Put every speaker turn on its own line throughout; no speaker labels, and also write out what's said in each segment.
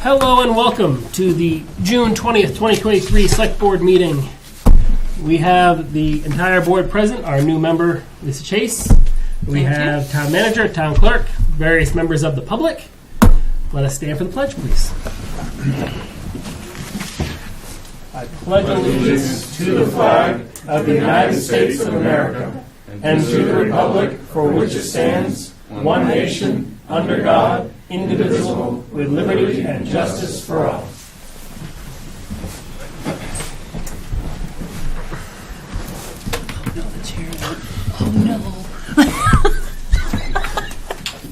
Hello and welcome to the June 20th, 2023 Select Board meeting. We have the entire board present, our new member, Lisa Chase. We have town manager, town clerk, various members of the public. Let us stand for the pledge, please. I pledge allegiance to the flag of the United States of America and to the republic for which it stands, one nation, under God, indivisible, with liberty and justice for all.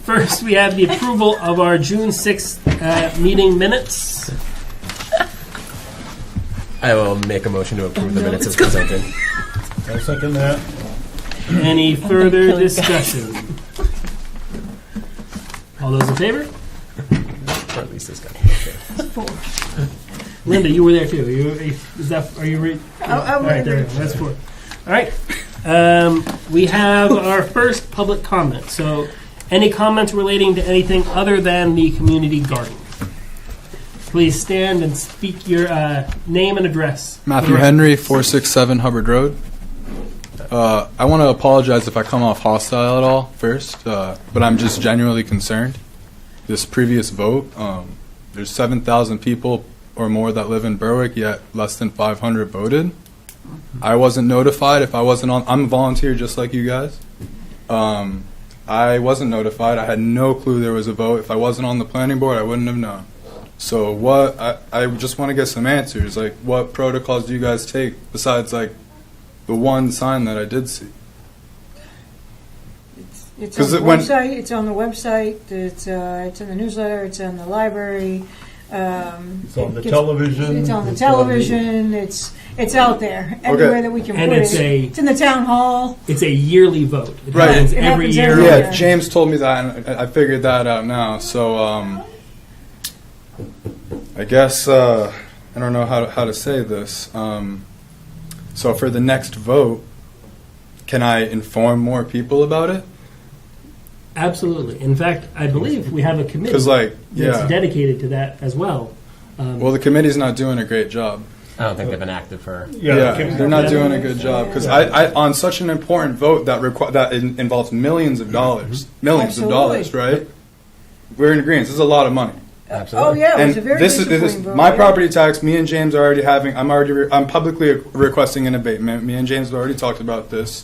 First, we have the approval of our June 6th meeting minutes.
I will make a motion to approve the minutes as presented.
I'll second that.
Any further discussion? All those in favor?
Or at least this guy. Okay.
Linda, you were there too. Are you ready?
I'm
All right, there. That's 4. All right. We have our first public comment. So, any comments relating to anything other than the community garden? Please stand and speak your name and address.
Matthew Henry, 467 Hubbard Road. I want to apologize if I come off hostile at all first, but I'm just genuinely concerned. This previous vote, there's 7,000 people or more that live in Berwick, yet less than 500 voted. I wasn't notified if I wasn't on. I'm a volunteer just like you guys. I wasn't notified. I had no clue there was a vote. If I wasn't on the planning board, I wouldn't have known. So what? I just want to get some answers. Like, what protocols do you guys take besides like the one sign that I did see?
It's on the website. It's on the website. It's in the newsletter. It's in the library.
It's on the television.
It's on the television. It's out there everywhere that we can
And
put
it's
it. It's in the town hall.
It's a yearly vote. It
Right.
happens
It
every
happens
year.
every
Yeah,
year.
James told me that, and I figured that out now. So I guess I don't know how to say this. So for the next vote, can I inform more people about it?
Absolutely. In fact, I believe we have a committee
'Cause, like,
that's
yeah.
dedicated to that as well.
Well, the committee's not doing a great job.
I don't think they've been active for.
Yeah, they're not doing a good job because I on such an important vote that involves millions of dollars,
Absolutely.
right? We're in agreement. This is a lot of money.
Absolutely.
Oh yeah, it
And
was a very
this is
disappointing vote.
my
yeah.
property tax. Me and James are already having. I'm publicly requesting an abatement. Me and James have already talked about this.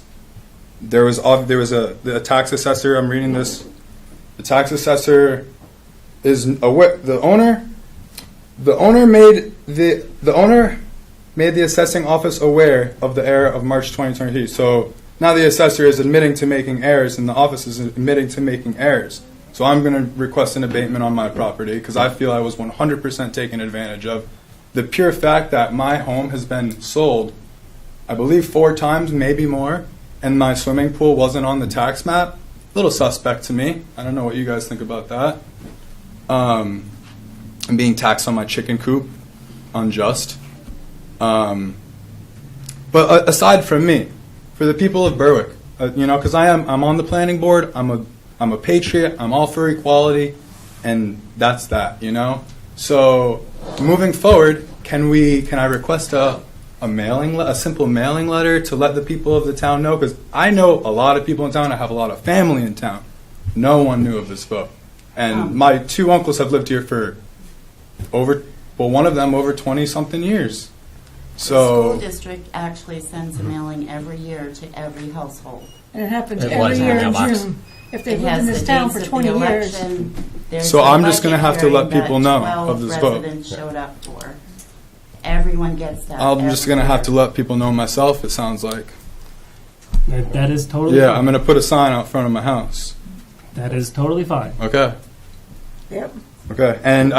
There was a tax assessor. I'm reading this. The tax assessor is aware. The owner made the assessing office aware of the error of March 2023. So now the assessor is admitting to making errors, and the office is admitting to making errors. So I'm going to request an abatement on my property because I feel I was 100% taken advantage of. The pure fact that my home has been sold, I believe 4 times, maybe more, and my swimming pool wasn't on the tax map, a little suspect to me. I don't know what you guys think about that. I'm being taxed on my chicken coop, unjust. But aside from me, for the people of Berwick, because I'm on the planning board. I'm a patriot. I'm all for equality, and that's that. So moving forward, can I request a simple mailing letter to let the people of the town know? Because I know a lot of people in town. I have a lot of family in town. No one knew of this vote, and my 2 uncles have lived here for one of them over 20-something years.
The
So
school district actually sends a mailing every year to every household.
And it happens
It
every
was in
year
the
in
mailbox.
June. If
It
they've lived
has
in
the
this town
dates
for
of
20
the
years.
election. There's
So
the
I'm just gonna
budget
have to let
hearing
people
that
know
12
of this vote.
residents showed up for. Everyone gets that.
I'm just
every
going to have
year.
to let people know myself, it sounds like.
That is totally
Yeah,
fine.
I'm going to put a sign out front of my house.
That is totally fine.
Okay.
Yep.
Okay. And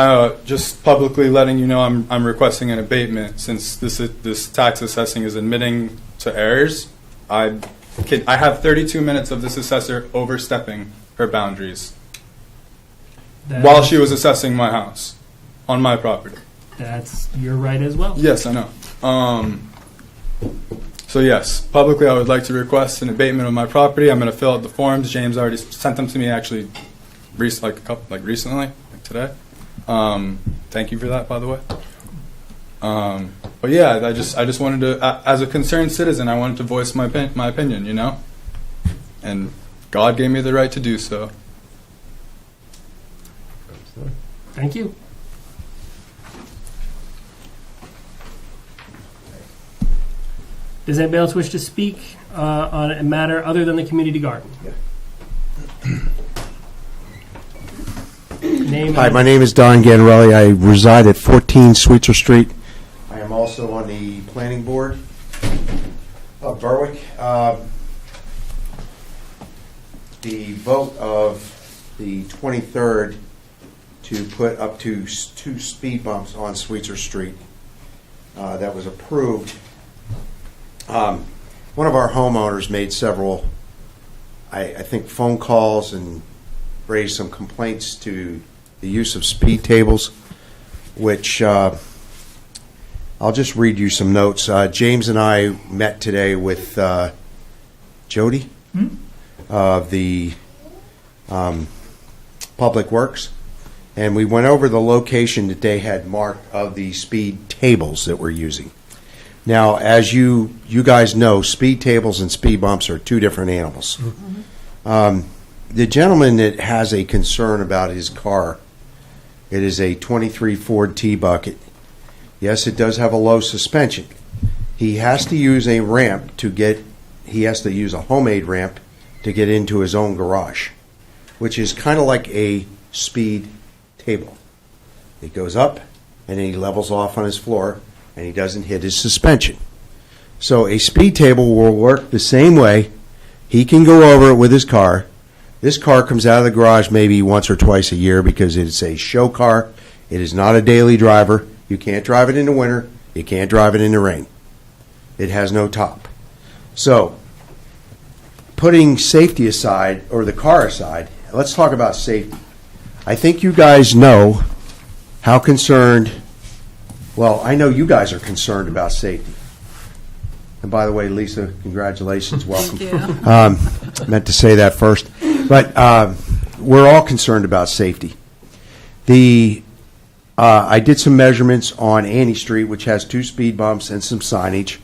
just publicly letting you know I'm requesting an abatement since this tax assessing is admitting to errors. I have 32 minutes of this assessor overstepping her boundaries while she was assessing my house on my property.
That's your right as well.
Yes, I know. So yes, publicly I would like to request an abatement of my property. I'm going to fill out the forms. James already sent them to me actually recently, like today. thank you for that, by the way. But yeah, I just wanted to, as a concerned citizen, I wanted to voice my opinion, you know? And God gave me the right to do so.
Thank you. Does anybody else wish to speak on a matter other than the community garden? Name
Hi,
and-
my name is Don Ganarelli. I reside at 14 Sweetser Street. I am also on the planning board of Berwick. The vote of the 23rd to put up to 2 speed bumps on Sweetser Street that was approved. One of our homeowners made several, I think, phone calls and raised some complaints to the use of speed tables, which I'll just read you some notes. James and I met today with Jody of the Public Works, and we went over the location that they had marked of the speed tables that we're using. Now, as you guys know, speed tables and speed bumps are 2 different animals. The gentleman that has a concern about his car, it is a 23 Ford T-Bucket. Yes, it does have a low suspension. He has to use a ramp he has to use a homemade ramp to get into his own garage, which is kind of like a speed table. It goes up and then he levels off on his floor and he doesn't hit his suspension. So a speed table will work the same way. He can go over it with his car. This car comes out of the garage maybe once or twice a year because it's a show car. It is not a daily driver. You can't drive it in the winter. You can't drive it in the rain. It has no top. So, putting safety aside, or the car aside, let's talk about safety. I think you guys know how concerned, well, I know you guys are concerned about safety. And by the way, Lisa, congratulations, welcome.
Thank you.
Meant to say that first. But we're all concerned about safety. I did some measurements on Annie Street, which has 2 speed bumps and some signage.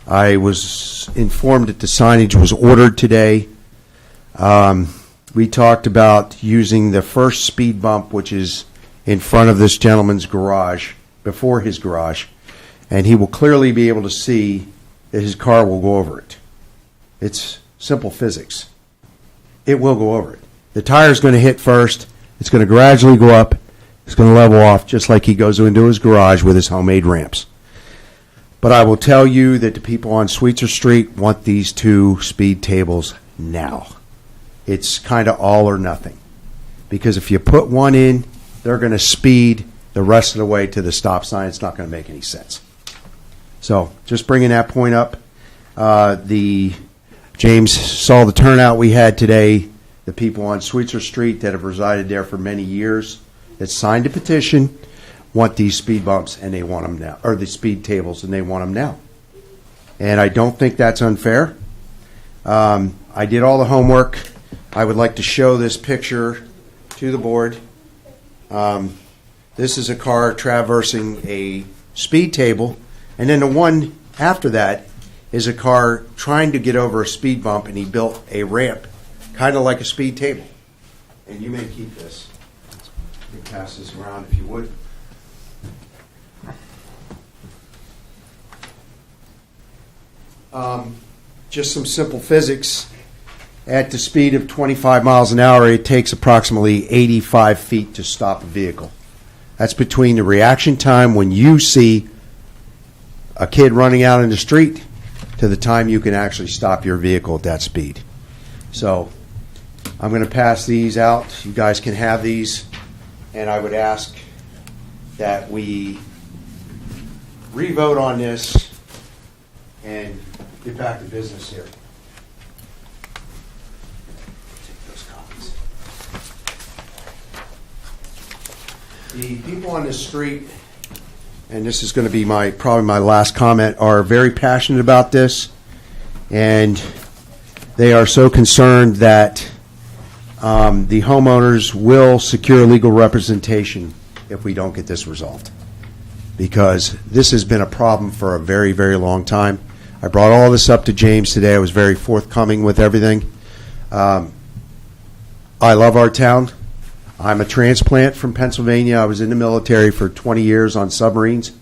I was informed that the signage was ordered today. We talked about using the first speed bump, which is in front of this gentleman's garage, before his garage, and he will clearly be able to see that his car will go over it. It's simple physics. It will go over it. The tire's going to hit first. It's going to gradually go up. It's going to level off just like he goes into his garage with his homemade ramps. But I will tell you that the people on Sweetser Street want these 2 speed tables now. It's kind of all or nothing. Because if you put one in, they're going to speed the rest of the way to the stop sign. It's not going to make any sense. So just bringing that point up. James saw the turnout we had today. The people on Sweetser Street that have resided there for many years that signed a petition want these speed bumps and they want them now, or the speed tables and they want them now. And I don't think that's unfair. I did all the homework. I would like to show this picture to the board. This is a car traversing a speed table, and then the one after that is a car trying to get over a speed bump, and he built a ramp, kind of like a speed table. And you may keep this. Let me pass this around if you would. Just some simple physics. At the speed of 25 miles an hour, it takes approximately 85 feet to stop a vehicle. That's between the reaction time when you see a kid running out in the street to the time you can actually stop your vehicle at that speed. So I'm going to pass these out. You guys can have these. And I would ask that we re-vote on this and get back to business here. Take those copies. The people on this street, and this is going to be probably my last comment, are very passionate about this, and they are so concerned that the homeowners will secure legal representation if we don't get this resolved. Because this has been a problem for a very, very long time. I brought all this up to James today. I was very forthcoming with everything. I love our town. I'm a transplant from Pennsylvania. I was in the military for 20 years on submarines.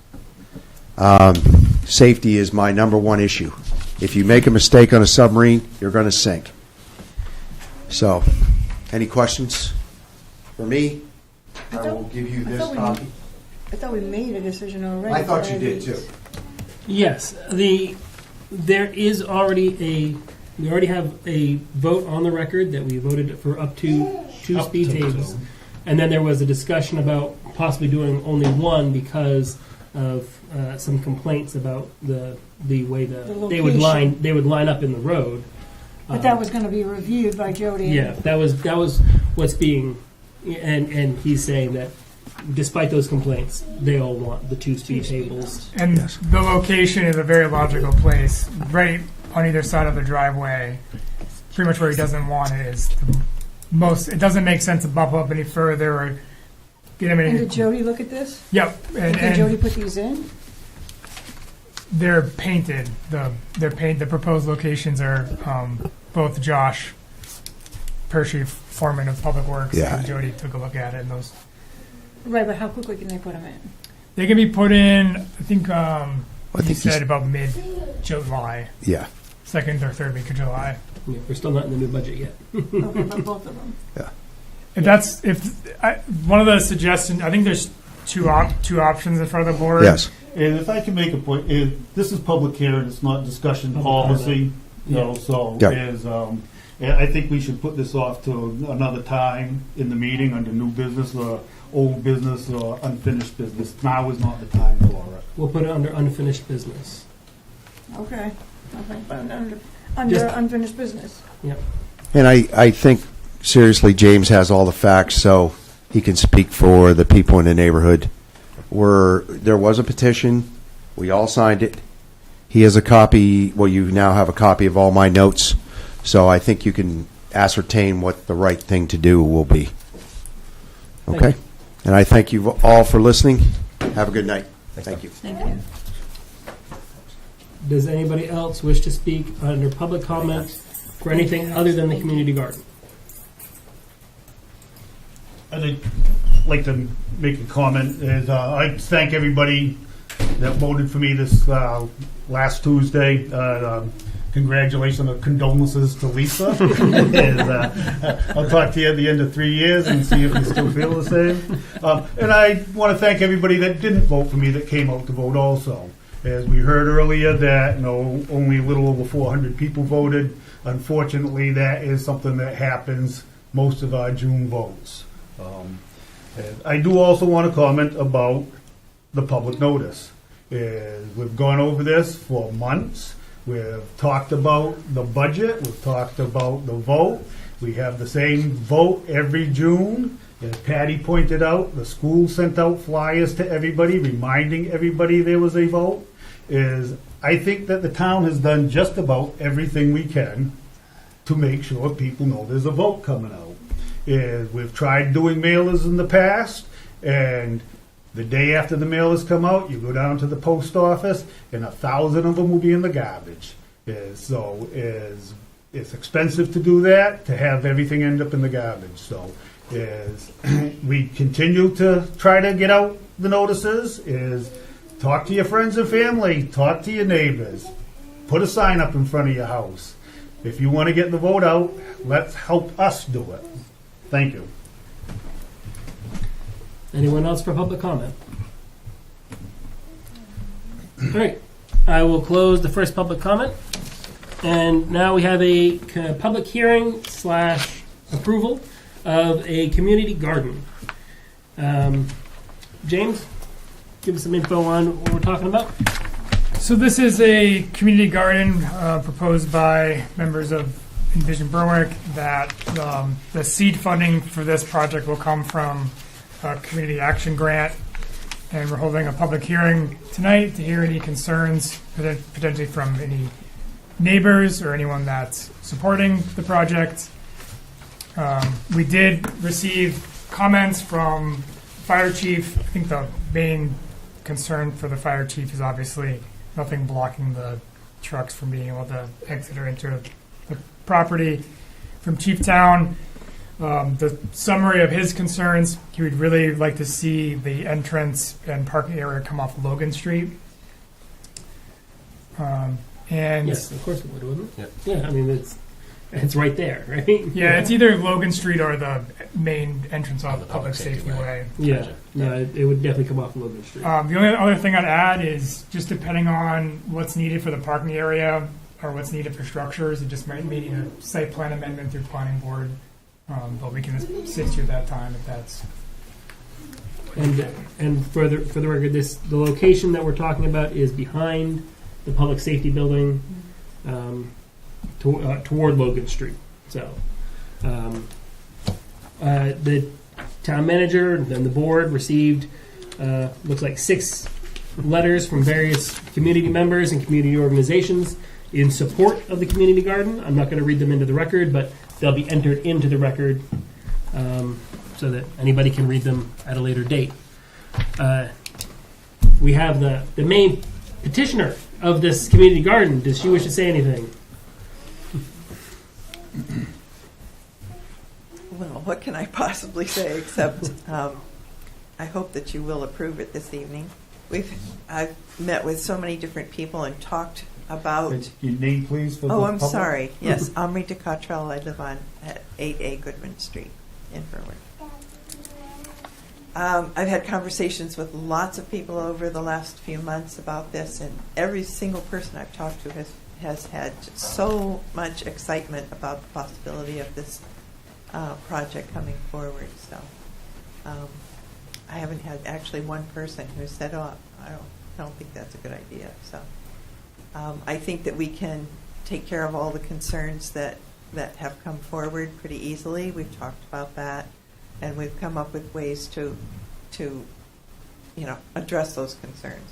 Safety is my number one issue. If you make a mistake on a submarine, you're going to sink. So, any questions for me? I will give you this copy.
I thought we made a decision already.
I thought you did too.
Yes, there is already we already have a vote on the record that we voted for up to two speed tables. And then there was a discussion about possibly doing only one because of some complaints about the way they would line up in the road.
But that was going to be reviewed by Jody.
Yeah, that was what's being, and he's saying that despite those complaints, they all want the two speed tables.
And the location is a very logical place, right on either side of the driveway. Pretty much where he doesn't want it is the most. It doesn't make sense to bump up any further or get him
And
any.
did Jody look at this?
Yep,
Did Jody
and
put these in?
they're painted. The proposed locations are both Josh Pershey, foreman of Public Works,
Yeah.
and Jody took a look at it, and those
Right, but how quickly can they put them in?
they can be put in. I think
I
he
think
said
he's-
about mid-July,
Yeah.
second or third week of July.
Yeah, we're still not in the new budget yet.
Okay, but both of them.
One of the suggestions, I think there's two options in front of the board.
Yes.
And if I can make a point, this is public hearing, it's not discussion
Public
policy,
comment.
so
Yeah.
I think we should put this off to another time in the meeting under new business or old business or unfinished business. Now is not the time for it.
We'll put it under unfinished business.
Okay. But under
Just-
unfinished business.
And I think, seriously, James has all the facts, so he can speak for the people in the neighborhood. There was a petition. We all signed it. He has a copy. Well, you now have a copy of all my notes, so I think you can ascertain what the right thing to do will be.
Thank
Okay? And I thank you all for listening. Have a good night. Thank you.
Thank you.
Does anybody else wish to speak under public comment for anything other than the community garden?
I'd like to make a comment. I thank everybody that voted for me this last Tuesday. Congratulations and condolences to Lisa. I'll talk to you at the end of 3 years and see if you still feel the same. And I want to thank everybody that didn't vote for me that came out to vote also. As we heard earlier that only a little over 400 people voted. Unfortunately, that is something that happens most of our June votes. And I do also want to comment about the public notice. We've gone over this for months. We've talked about the budget. We've talked about the vote. We have the same vote every June. As Patty pointed out, the school sent out flyers to everybody, reminding everybody there was a vote. I think that the town has done just about everything we can to make sure people know there's a vote coming out. We've tried doing mailers in the past, and the day after the mailers come out, you go down to the post office, and 1,000 of them will be in the garbage. So it's expensive to do that, to have everything end up in the garbage. So we continue to try to get out the notices, talk to your friends and family, talk to your neighbors, put a sign up in front of your house. If you want to get the vote out, let's help us do it. Thank you.
Anyone else for public comment? All right. I will close the first public comment. And now we have a public hearing / approval of a community garden. James, give us some info on what we're talking about.
So this is a community garden proposed by members of Envision Berwick that the seed funding for this project will come from a community action grant. And we're holding a public hearing tonight to hear any concerns potentially from any neighbors or anyone that's supporting the project. We did receive comments from fire chief, I think the main concern for the fire chief is obviously nothing blocking the trucks from being able to exit or enter the property. From Chief Town, the summary of his concerns, he would really like to see the entrance and parking area come off Logan Street. And
Yes, of course it would, wouldn't it?
Yep.
Yeah, I mean, it's right there, right?
yeah, it's either Logan Street or the main entrance off
the
Public Safety Way.
Yeah,
Gotcha.
no, it would definitely come off Logan Street.
The only other thing I'd add is just depending on what's needed for the parking area or what's needed for structures, it just might need a site plan amendment through planning board. But we can assist you at that time if that's.
And for the record, the location that we're talking about is behind the public safety building, toward Logan Street. So, the town manager and the board received looks like 6 letters from various community members and community organizations in support of the community garden. I'm not going to read them into the record, but they'll be entered into the record so that anybody can read them at a later date. We have the main petitioner of this community garden. Does she wish to say anything?
Well, what can I possibly say except I hope that you will approve it this evening. I've met with so many different people and talked about.
Your name, please, for the
Oh, I'm
public?
sorry. Yes, Amrita Cottrell. I live on at 8A Goodman Street in Berwick. I've had conversations with lots of people over the last few months about this, and every single person I've talked to has had so much excitement about the possibility of this project coming forward. So I haven't had actually one person who said, "Oh, I don't think that's a good idea." So I think that we can take care of all the concerns that have come forward pretty easily. We've talked about that, and we've come up with ways to address those concerns.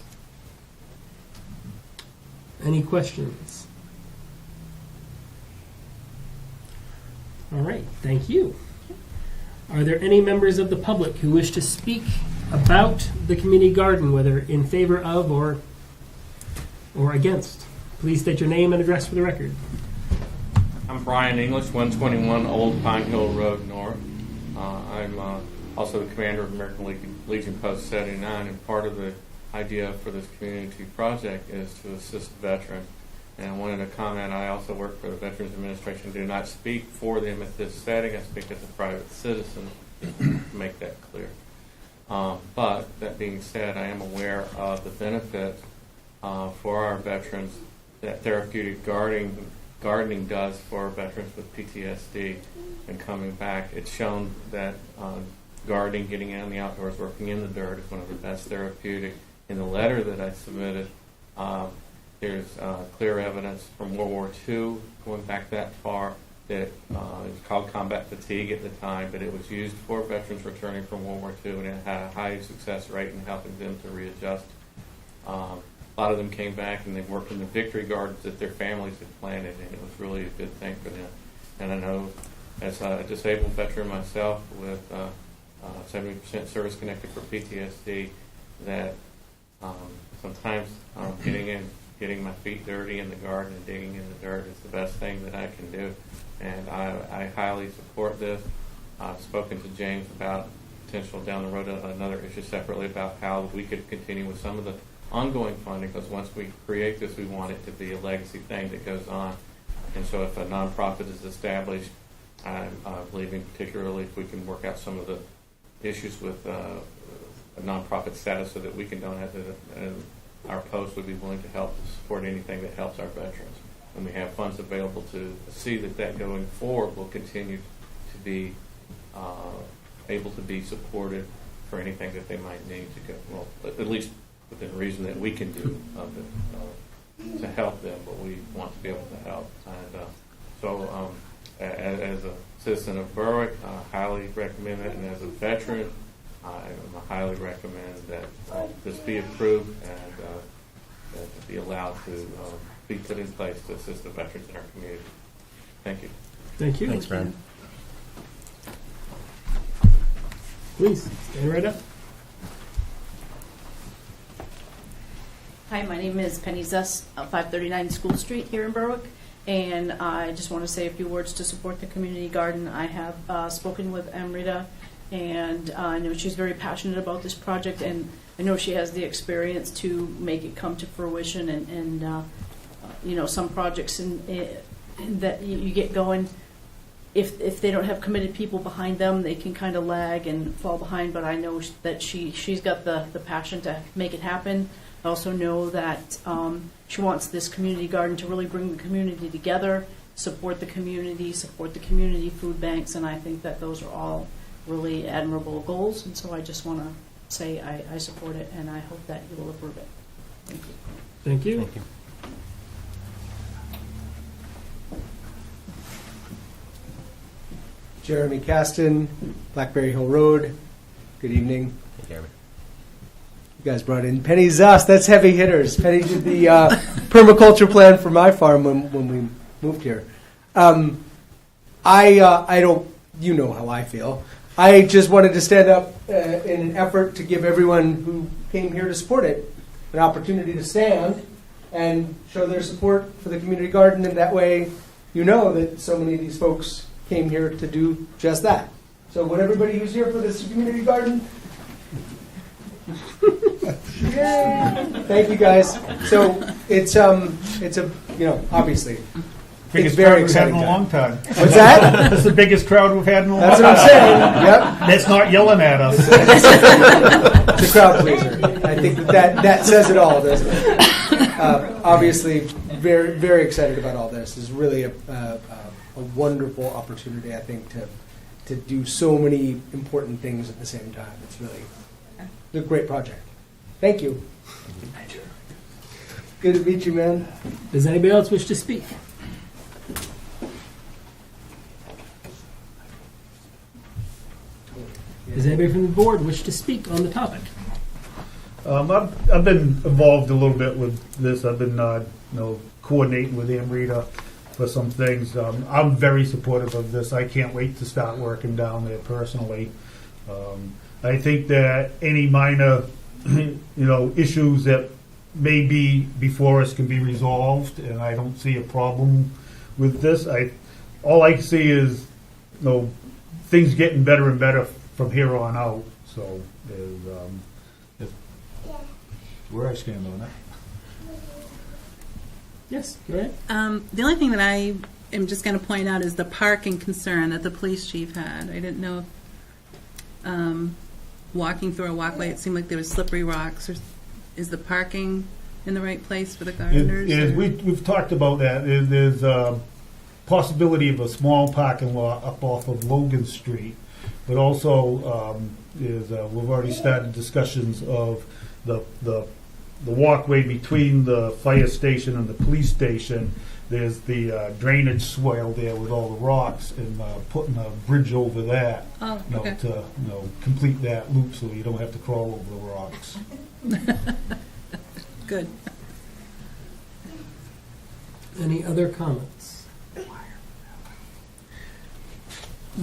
Any questions? All right, thank you. Are there any members of the public who wish to speak about the community garden, whether in favor of or against? Please state your name and address for the record.
I'm Brian English, 121 Old Pine Hill Road North. I'm also the commander of American Legion Post 79, and part of the idea for this community project is to assist veterans. And I wanted to comment, I also work for the Veterans Administration. Do not speak for them at this setting. I speak as a private citizen, to make that clear. But that being said, I am aware of the benefit for our veterans that therapeutic gardening does for veterans with PTSD and coming back. It's shown that gardening, getting out in the outdoors, working in the dirt is one of the best therapeutic. In the letter that I submitted, there's clear evidence from World War II, going back that far, that it was called combat fatigue at the time, but it was used for veterans returning from World War II, and it had a high success rate in helping them to readjust. A lot of them came back and they worked in the victory gardens that their families had planted, and it was really a good thing for them. And I know, as a disabled veteran myself with 70% service connected for PTSD, that sometimes getting my feet dirty in the garden and digging in the dirt is the best thing that I can do. And I highly support this. I've spoken to James about potential down the road another issue separately about how we could continue with some of the ongoing funding, because once we create this, we want it to be a legacy thing that goes on. And so if a nonprofit is established, I'm believing particularly if we can work out some of the issues with a nonprofit status so that we can donate it, and our post would be willing to help support anything that helps our veterans. And we have funds available to see that going forward will continue to be able to be supported for anything that they might need to go, well, at least within reason that we can do to help them, but we want to be able to help. And so as a citizen of Berwick, I highly recommend it, and as a veteran, I highly recommend that this be approved and that be allowed to be put in place to assist the veterans in our community. Thank you.
Thank you.
Thanks, Brian.
Please, stand right up.
Hi, my name is Penny Zest, 539 School Street here in Berwick, and I just want to say a few words to support the community garden. I have spoken with Amrita, and I know she's very passionate about this project, and I know she has the experience to make it come to fruition, and you know, some projects that you get going, if they don't have committed people behind them, they can kind of lag and fall behind, but I know that she's got the passion to make it happen. I also know that she wants this community garden to really bring the community together, support the community food banks, and I think that those are all really admirable goals, and so I just want to say I support it, and I hope that you will approve it. Thank you.
Thank you.
Thank you.
Jeremy Caston, Blackberry Hill Road. Good evening.
Hey, Jeremy.
You guys brought in Penny Zust. That's heavy hitters. Penny did the permaculture plan for my farm when we moved here. I don't. You know how I feel. I just wanted to stand up in an effort to give everyone who came here to support it an opportunity to stand and show their support for the community garden, and that way you know that so many of these folks came here to do just that. So would everybody who's here for this community garden? Yay! Thank you guys. So it's a obviously
Biggest
it's very
crowd we've had in
exciting
a long time.
What's that?
That's the biggest crowd we've had in a long
That's
time.
what I'm saying. Yep.
That's not yelling at us.
It's a crowd pleaser. I think that says it all, doesn't it? Obviously, very, very excited about all this. It's really a wonderful opportunity, I think, to do so many important things at the same time. It's really a great project. Thank you. Good to meet you, man.
Does anybody else wish to speak? Does anybody from the board wish to speak on the topic?
I've been involved a little bit with this. I've been coordinating with Amrita for some things. I'm very supportive of this. I can't wait to start working down there personally. I think that any minor issues that may be before us can be resolved, and I don't see a problem with this. All I see is things getting better and better from here on out. So where I stand on that.
Yes, go ahead.
The only thing that I am just going to point out is the parking concern that the police chief had. I didn't know if walking through a walkway, it seemed like there was slippery rocks. Is the parking in the right place for the gardeners?
We've talked about that. There's a possibility of a small parking lot up off of Logan Street, but also we've already started discussions of the walkway between the fire station and the police station. There's the drainage swale there with all the rocks, and putting a bridge over that to complete that loop so you don't have to crawl over the rocks.
Good.
Any other comments?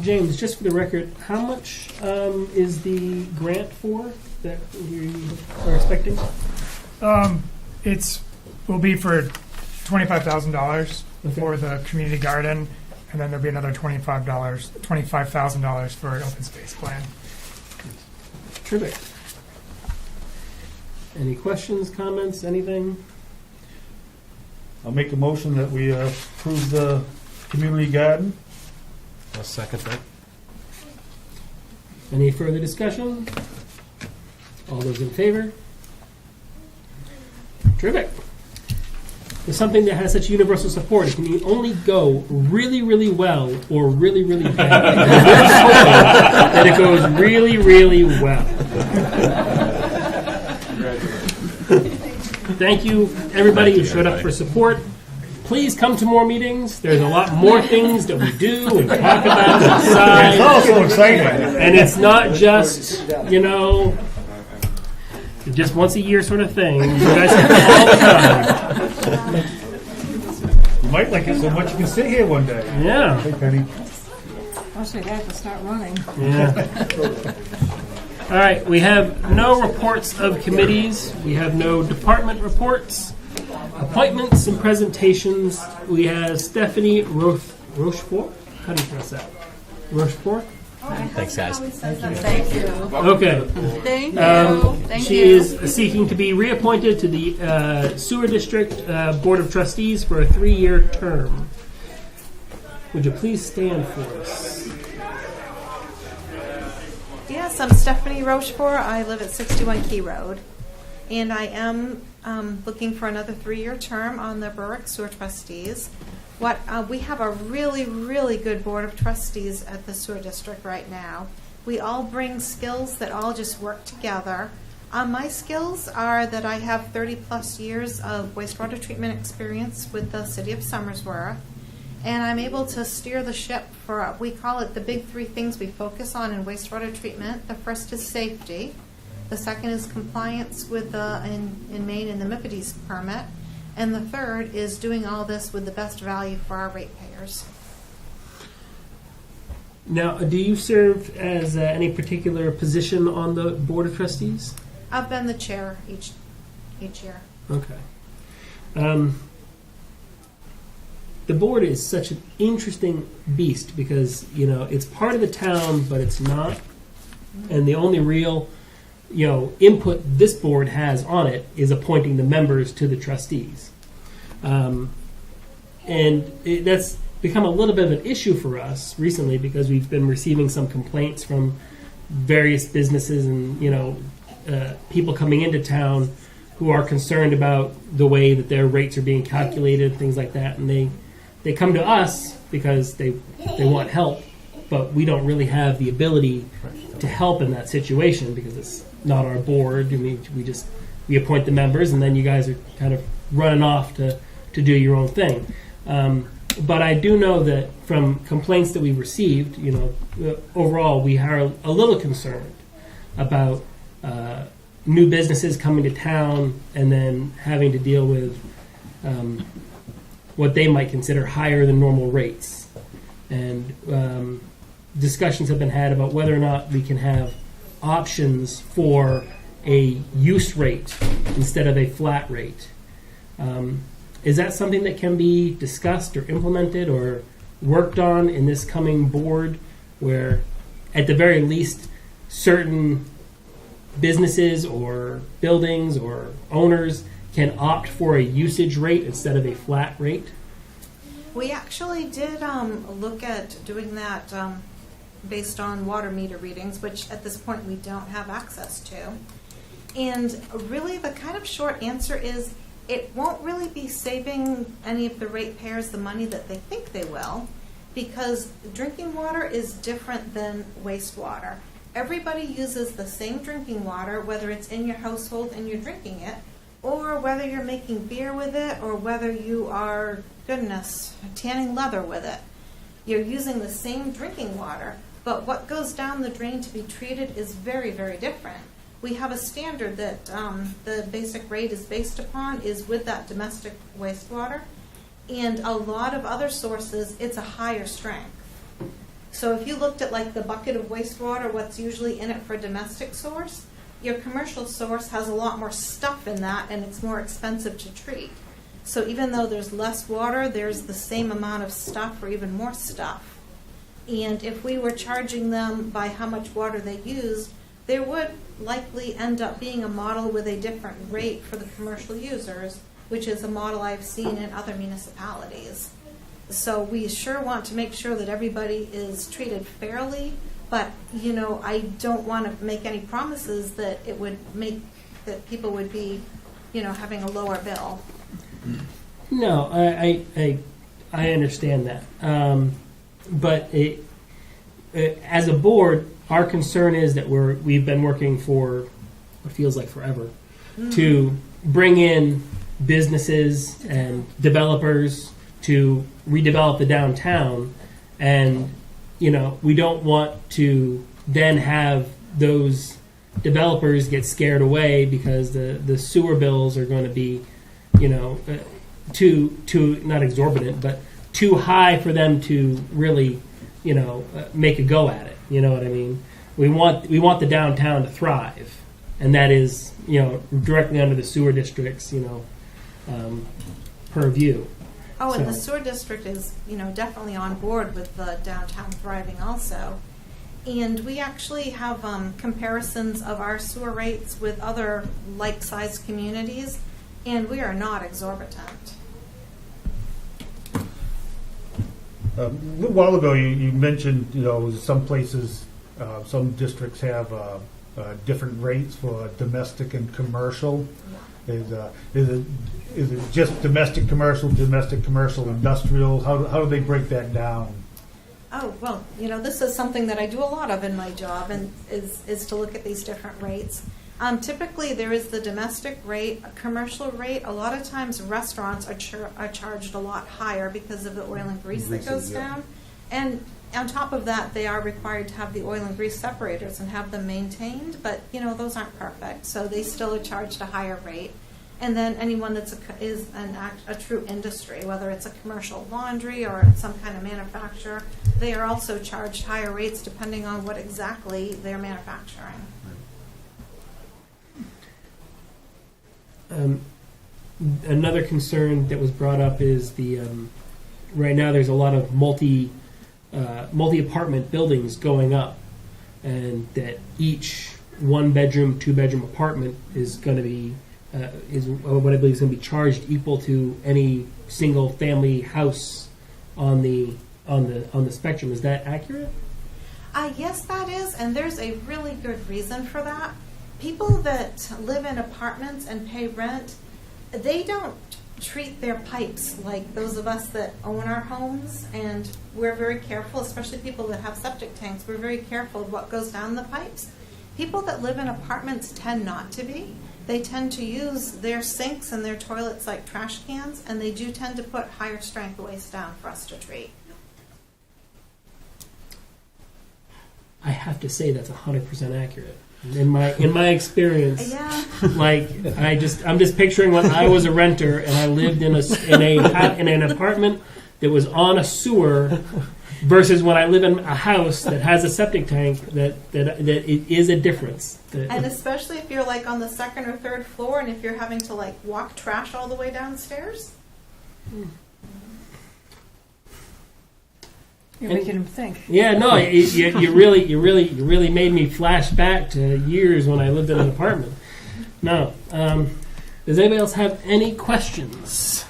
James, just for the record, how much is the grant for that you are expecting?
Will be for $25,000 for the community garden, and then there'll be another $25,000 for an open space plan.
Terrific. Any questions, comments, anything?
I'll make a motion that we approve the community garden.
I'll second that.
Any further discussion? All those in favor? Terrific. There's something that has such universal support. It can only go really, really well or really, really bad. We're just hoping that it goes really, really well. Thank you, everybody who showed up for support. Please come to more meetings. There's a lot more things that we do and talk about and decide.
It's also exciting.
And it's not just, just once a year sort of thing. You guys have all the time.
You might like it so much you can sit here one day.
Yeah.
Hey, Penny.
Once they have to start running.
Yeah. All right, we have no reports of committees. We have no department reports. Appointments and presentations. We have Stephanie Rochefort. How do you pronounce that? Rochefort?
Thanks, guys.
Thank you.
Okay.
Thank you. Thank
She
you.
is seeking to be reappointed to the Sewer District Board of Trustees for a 3-year term. Would you please stand for us?
Yes, I'm Stephanie Rochefort. I live at 61 Key Road. And I am looking for another 3-year term on the Berwick Sewer Trustees. We have a really, really good board of trustees at the sewer district right now. We all bring skills that all just work together. My skills are that I have 30-plus years of wastewater treatment experience with the city of Somersworth. And I'm able to steer the ship for, we call it the big 3 things we focus on in wastewater treatment. The first is safety. The second is compliance with the, in Maine, in the MIPIDs permit. And the third is doing all this with the best value for our ratepayers.
Now, do you serve as any particular position on the Board of Trustees?
I've been the chair each year.
Okay. The board is such an interesting beast because, you know, it's part of the town, but it's not. And the only real, you know, input this board has on it is appointing the members to the trustees. That's become a little bit of an issue for us recently because we've been receiving some complaints from various businesses and, you know, people coming into town who are concerned about the way that their rates are being calculated, things like that. And they come to us because they want help, but we don't really have the ability to help in that situation because it's not our board. I mean, we appoint the members, and then you guys are kind of running off to do your own thing. But I do know that from complaints that we've received, you know, overall we are a little concerned about new businesses coming to town and then having to deal with what they might consider higher than normal rates. And discussions have been had about whether or not we can have options for a use rate instead of a flat rate. Is that something that can be discussed or implemented or worked on in this coming board where, at the very least, certain businesses or buildings or owners can opt for a usage rate instead of a flat rate?
We actually did look at doing that based on water meter readings, which at this point we don't have access to. And really the kind of short answer is it won't really be saving any of the ratepayers the money that they think they will, because drinking water is different than wastewater. Everybody uses the same drinking water, whether it's in your household and you're drinking it, or whether you're making beer with it, or whether you are, goodness, tanning leather with it. You're using the same drinking water, but what goes down the drain to be treated is very, very different. We have a standard that the basic rate is based upon is with that domestic wastewater, and a lot of other sources, it's a higher strength. So if you looked at like the bucket of wastewater, what's usually in it for a domestic source, your commercial source has a lot more stuff in that, and it's more expensive to treat. So even though there's less water, there's the same amount of stuff or even more stuff. And if we were charging them by how much water they used, there would likely end up being a model with a different rate for the commercial users, which is a model I've seen in other municipalities. So we sure want to make sure that everybody is treated fairly, but, you know, I don't want to make any promises that it would make that people would be, you know, having a lower bill.
No, I understand that. But as a board, our concern is that we've been working for what feels like forever to bring in businesses and developers to redevelop the downtown, and you know, we don't want to then have those developers get scared away because the sewer bills are going to be, you know, too not exorbitant, but too high for them to really, you know, make a go at it. You know what I mean? we want the downtown to thrive, and that is, you know, directly under the sewer district's, you know, purview.
Oh, and the
So-
sewer district is, you know, definitely on board with the downtown thriving also. And we actually have comparisons of our sewer rates with other like-sized communities, and we are not exorbitant.
A little while ago, you mentioned, you know, some places, some districts have different rates for domestic and commercial. Is it just domestic, commercial, industrial? How do they break that down?
Oh, well, you know, this is something that I do a lot of in my job, and is to look at these different rates. Typically, there is the domestic rate, a commercial rate. A lot of times, restaurants are charged a lot higher because of the oil and grease that goes down. And on top of that, they are required to have the oil and grease separators and have them maintained. But, you know, those aren't perfect, so they still are charged a higher rate. And then anyone that's a true industry, whether it's a commercial laundry or some kind of manufacturer, they are also charged higher rates depending on what exactly they're manufacturing.
Another concern that was brought up is the right now there's a lot of multi apartment buildings going up, and that each 1-bedroom, 2-bedroom apartment is going to be is what I believe is going to be charged equal to any single family house on the spectrum. Is that accurate?
Yes, that is, and there's a really good reason for that. People that live in apartments and pay rent, they don't treat their pipes like those of us that own our homes, and we're very careful, especially people that have septic tanks, we're very careful of what goes down the pipes. People that live in apartments tend not to be. They tend to use their sinks and their toilets like trash cans, and they do tend to put higher strength waste down for us to treat.
I have to say that's 100% accurate. In my experience,
Yeah.
like I'm just picturing when I was a renter and I lived in an apartment that was on a sewer versus when I live in a house that has a septic tank, that it is a difference.
And especially if you're like on the second or third floor, and if you're having to like walk trash all the way downstairs.
You're making them think.
Yeah, no, you really made me flash back to years when I lived in an apartment. No, does anybody else have any questions?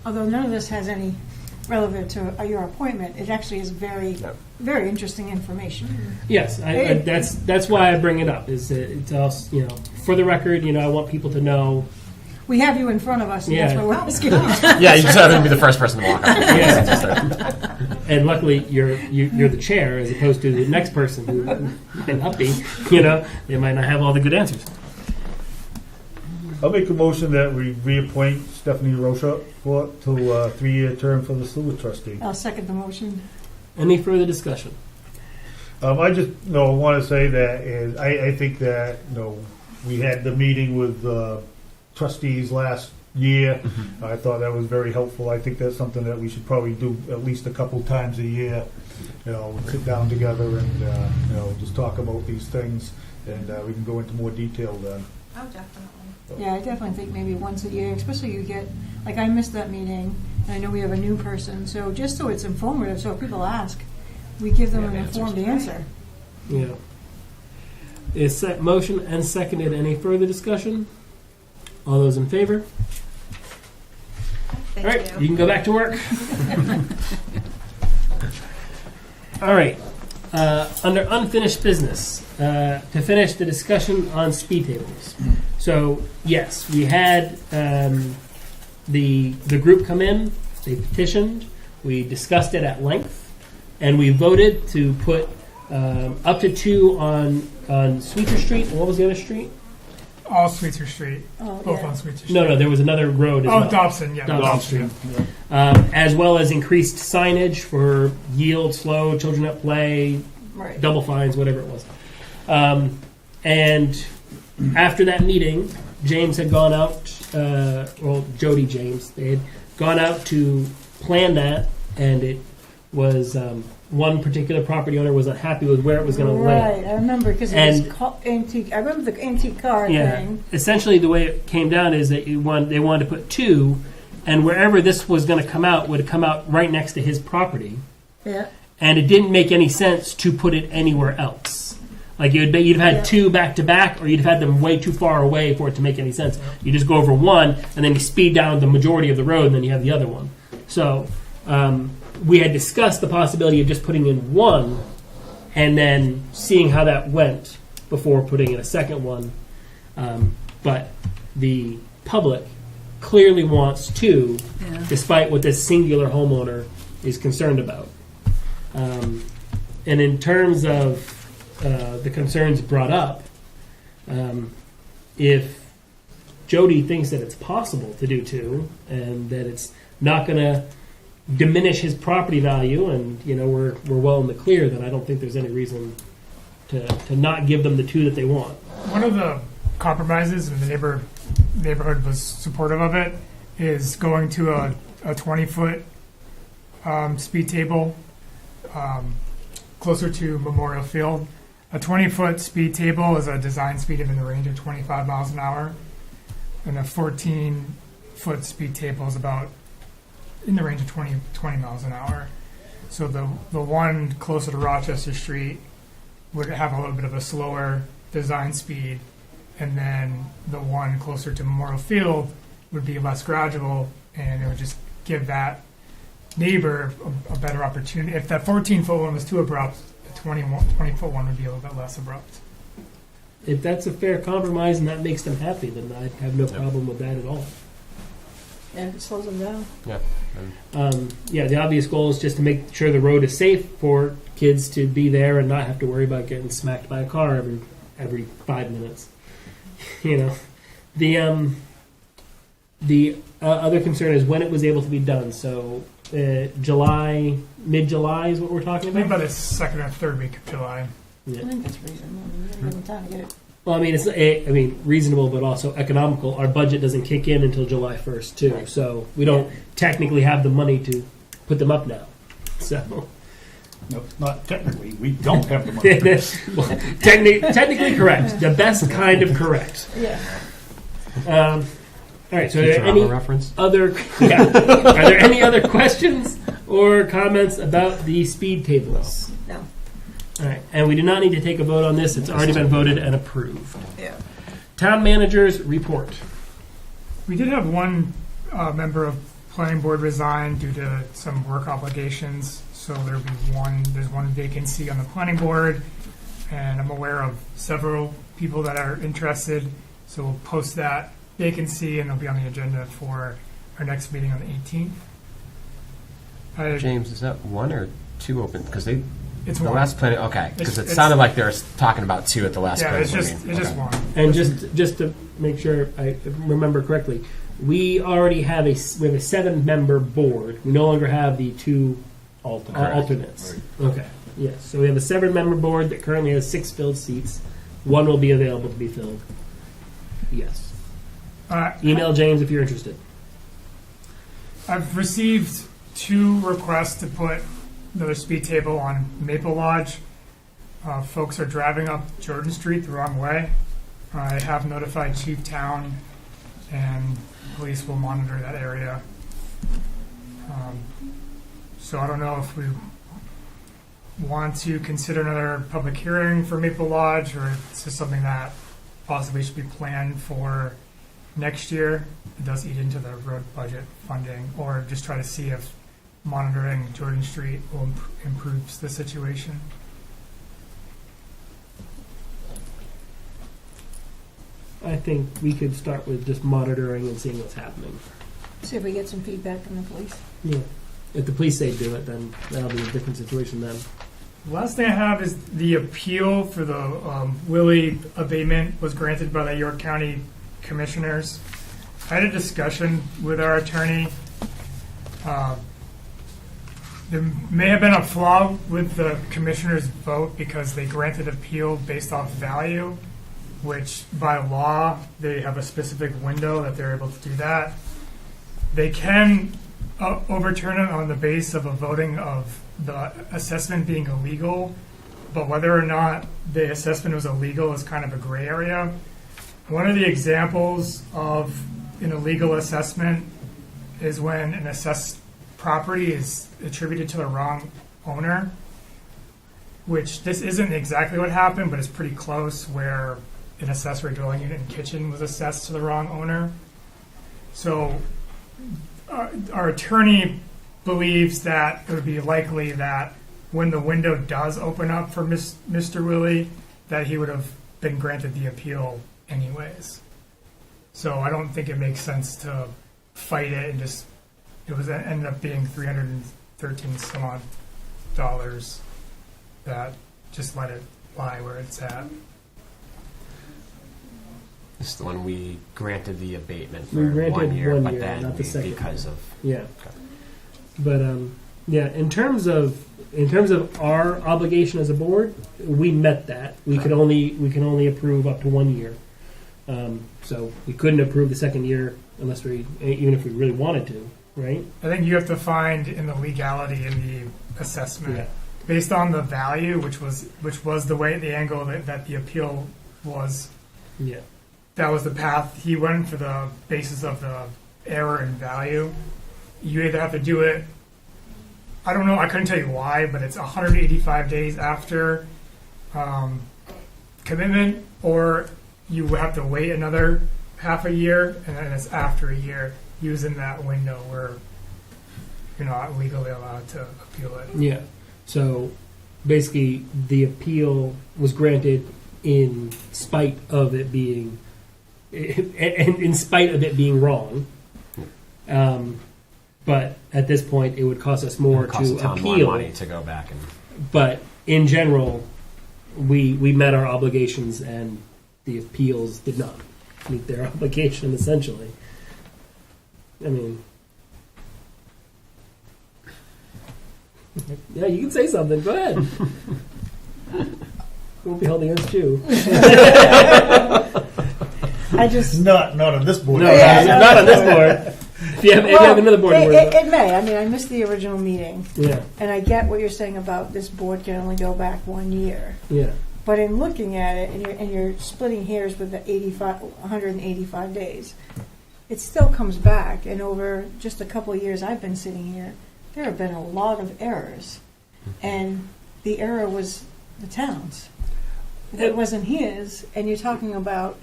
Although none of this has any relevant to your appointment, it actually is very, very interesting information.
Yes, that's why I bring it up. Is it's also, you know, for the record, you know, I want people to know.
We have you in front of us, and that's
Yeah.
why we're asking.
Yeah, you just happen to be the first person to walk up.
Yeah. And luckily, you're the chair as opposed to the next person who might not be. You know, they might not have all the good answers.
I'll make a motion that we reappoint Stephanie Rocha to a 3-year term for the sewer trustee.
I'll second the motion.
Any further discussion?
I just want to say that I think that we had the meeting with trustees last year. I thought that was very helpful. I think that's something that we should probably do at least a couple times a year. Sit down together and just talk about these things, and we can go into more detail then.
Oh, definitely.
Yeah, I definitely think maybe once a year, especially you get, like I missed that meeting, and I know we have a new person, so just so it's informative, so if people ask, we give them an informed answer.
Yeah. Is set motion and seconded. Any further discussion? All those in favor?
Thank
All right,
you.
you can go back to work. All right. Under unfinished business, to finish the discussion on speed tables. So yes, we had the group come in. They petitioned. We discussed it at length, and we voted to put up to 2 on Sweetser Street. And what was the other street?
All Sweetser Street.
Oh,
Both
yeah.
on Sweetser Street.
No, there was another road as well.
Dobson, yeah.
Dobson Street. As well as increased signage for yield, slow, children at play,
Right.
double fines, whatever it was. And after that meeting, James had gone out, Jody James, they had gone out to plan that, and it was one particular property owner was unhappy with where it was going to land.
Right, I remember, because it
And-
was antique, I remember the antique car
Yeah.
thing.
Essentially, the way it came down is that they wanted to put two, and wherever this was going to come out would come out right next to his property,
Yeah,
and it didn't make any sense to put it anywhere else. Like you'd have had
Yeah.
two back to back, or you'd have had them way too far away for it to make any sense. You just go over one, and then you speed down the majority of the road, and then you have the other one. So we had discussed the possibility of just putting in one, and then seeing how that went before putting in a second one. But the public clearly wants two,
Yeah.
despite what this singular homeowner is concerned about. And in terms of the concerns brought up, if Jody thinks that it's possible to do two, and that it's not going to diminish his property value, and we're well in the clear, then I don't think there's any reason to not give them the two that they want.
One of the compromises, and the neighborhood was supportive of it, is going to a 20-foot speed table closer to Memorial Field. A 20-foot speed table is a design speed in the range of 25 miles an hour, and a 14-foot speed table is about in the range of 20 miles an hour. So the one closer to Rochester Street would have a little bit of a slower design speed, and then the one closer to Memorial Field would be less gradual, and it would just give that neighbor a better opportunity. If that 14-foot one was too abrupt, the 20-foot one would be a little bit less abrupt.
If that's a fair compromise and that makes them happy, then I have no problem with that at all.
and it slows them down.
Yeah. The obvious goal is just to make sure the road is safe for kids to be there and not have to worry about getting smacked by a car every 5 minutes. The other concern is when it was able to be done. So July, mid-July is what we're talking
I think
about.
by the second or third week of July.
Yeah.
I think that's reasonable. You gotta give them time to get it.
Well, it's reasonable, but also economical. Our budget doesn't kick in until July 1st, too.
Right.
So we don't technically have the money to put them up now. So
No, not technically. We don't have the money.
well, technically correct. The best kind of correct.
Yeah.
All right. So are there
Futurama
any
reference.
other? Yeah. Are there any other questions or comments about the speed tables?
No.
All right. And we do not need to take a vote on this. It's already been voted and approved.
Yeah.
Town managers report.
We did have one member of planning board resign due to some work obligations. So there's one vacancy on the planning board, and I'm aware of several people that are interested. So we'll post that vacancy, and it'll be on the agenda for our next meeting on the 18th.
James, is that one or two open? Because it's the
one.
last planning. Okay, because it
It's-
sounded like they were talking about two at the last.
Yeah,
planning
it's
board
just
meeting.
it's
Okay.
just one.
And just to make sure I remember correctly, we already have we have a 7-member board. We no longer have the two
Correct.
alternates. Okay. Yes. So we have a 7-member board that currently has 6 filled seats. One will be available to be filled. Yes. Email James if you're interested.
I've received 2 requests to put another speed table on Maple Lodge. Folks are driving up Jordan Street the wrong way. I have notified Chief Town, and police will monitor that area. So I don't know if we want to consider another public hearing for Maple Lodge, or if this is something that possibly should be planned for next year. It does eat into the road budget funding, or just try to see if monitoring Jordan Street will improves the situation.
I think we could start with just monitoring and seeing what's happening.
See if we get some feedback from the police.
Yeah. If the police say do it, then that'll be a different situation then.
Last thing I have is the appeal for the Willie abatement was granted by the York County Commissioners. I had a discussion with our attorney. There may have been a flaw with the commissioners' vote because they granted appeal based off value, which by law, they have a specific window that they're able to do that. They can overturn it on the base of a voting of the assessment being illegal, but whether or not the assessment was illegal is kind of a gray area. One of the examples of an illegal assessment is when an assessed property is attributed to the wrong owner, which this isn't exactly what happened, but it's pretty close, where an accessory dwelling unit and kitchen was assessed to the wrong owner. So our attorney believes that it would be likely that when the window does open up for Mr. Willie, that he would have been granted the appeal anyways. So I don't think it makes sense to fight it and just, ended up being $313 some odd that just let it lie where it's at.
This is the one we granted the abatement for
We granted
1 year,
1
but
year,
then
not the second.
because of
Yeah. But yeah, in terms of our obligation as a board, we met that. We can only approve up to 1 year. So we couldn't approve the second year unless even if we really wanted to, right?
I think you have to find in the legality in the assessment,
Yeah.
based on the value, which was the angle that the appeal was.
Yeah.
That was the path he went for, the basis of the error in value. You either have to do it, I don't know, I couldn't tell you why, but it's 185 days after commitment, or you have to wait another half a year, and then it's after a year, using that window where you're not legally allowed to appeal it.
Yeah. So basically, the appeal was granted in spite of it being, and in spite of it being wrong. But at this point, it would cost us more
it costs
to
the town
appeal.
more money to go back and.
But in general, we met our obligations, and the appeals did not meet their obligation. Essentially, I mean, yeah, you can say something. Go ahead. Won't be held against you.
I just
Not on this board.
No, not on this board. If you have another board, to worry about.
it may. I mean, I missed the original meeting,
Yeah,
and I get what you're saying about this board can only go back 1 year.
yeah,
But in looking at it, and you're splitting hairs with the 185 days, it still comes back. And over just a couple of years I've been sitting here, there have been a lot of errors, and the error was the town's. It wasn't his. And you're talking about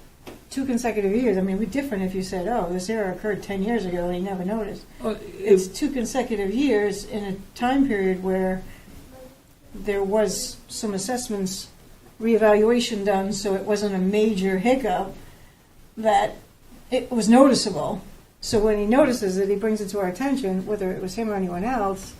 2 consecutive years. I mean, it would be different if you said, "Oh, this error occurred 10 years ago and he never noticed." It's 2 consecutive years in a time period where there was some assessments reevaluation done, so it wasn't a major hiccup, that it was noticeable. So when he notices it, he brings it to our attention, whether it was him or anyone else.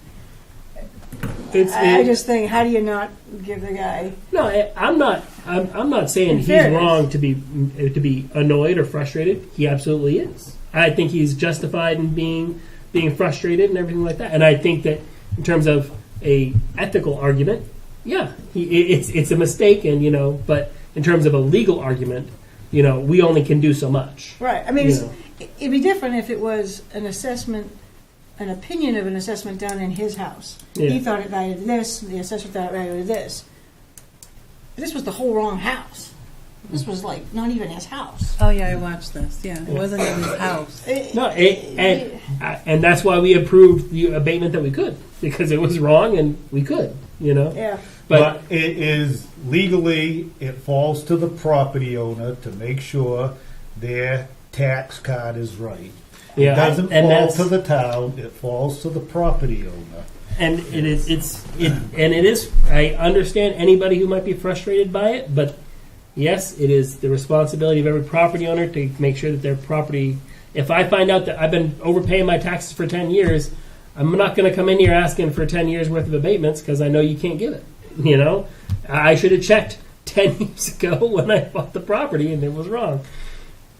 I just think, how do you not give the guy?
No, I'm not saying
In
he's
fairness.
wrong to be annoyed or frustrated. He absolutely is. I think he's justified in being frustrated and everything like that. And I think that in terms of a ethical argument, yeah, it's a mistake, and but in terms of a legal argument, we only can do so much.
Right. I mean,
You know.
it'd be different if it was an assessment, an opinion of an assessment done in his house.
Yeah.
He thought it valued this, the assessor thought it valued this. This was the whole wrong house. This was like not even his house.
Oh, yeah, I watched this. Yeah, it wasn't in his house.
No, and that's why we approved the abatement that we could, because it was wrong and we could,
Yeah.
But it is legally, it falls to the property owner to make sure their tax card is right.
Yeah,
It doesn't
and
fall
that's-
to the town, it falls to the property owner.
And it is. I understand anybody who might be frustrated by it, but yes, it is the responsibility of every property owner to make sure that their property. If I find out that I've been overpaying my taxes for 10 years, I'm not going to come in here asking for 10 years worth of abatements because I know you can't give it. I should have checked 10 years ago when I bought the property and it was wrong.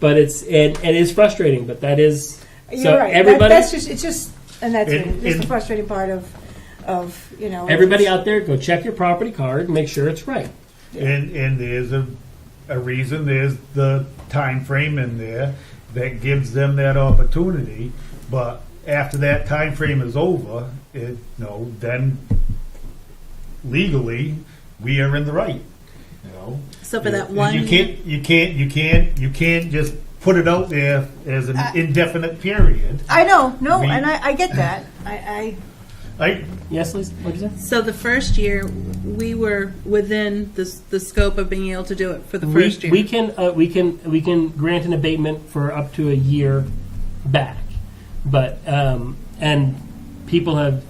But it is frustrating. But that is.
You're
So
right.
everybody,
That's just the frustrating part of
everybody out there, go check your property card and make sure it's right.
And there's a reason, there's the time frame in there that gives them that opportunity. But after that time frame is over, then legally, we are in the right. You know.
So for that one,
you can't just put it out there as an indefinite period.
I know, no,
We-
and I get that. I
Yes, Lisa? What did you say?
so the first year, we were within the scope of being able to do it for the
We,
first year.
we can grant an abatement for up to a year back, but and people have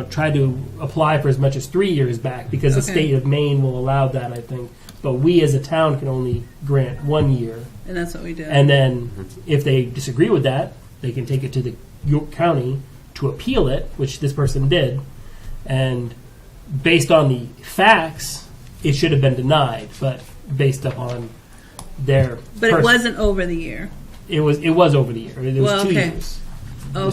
tried to apply for as much as 3 years back because the
Okay.
state of Maine will allow that, I think. But we as a town can only grant 1 year,
And that's what we did.
and then if they disagree with that, they can take it to the York County to appeal it, which this person did, and based on the facts, it should have been denied, but based upon their
But it
pers-
wasn't over the year.
it was over the year. It was
Well,
2
okay.
years. was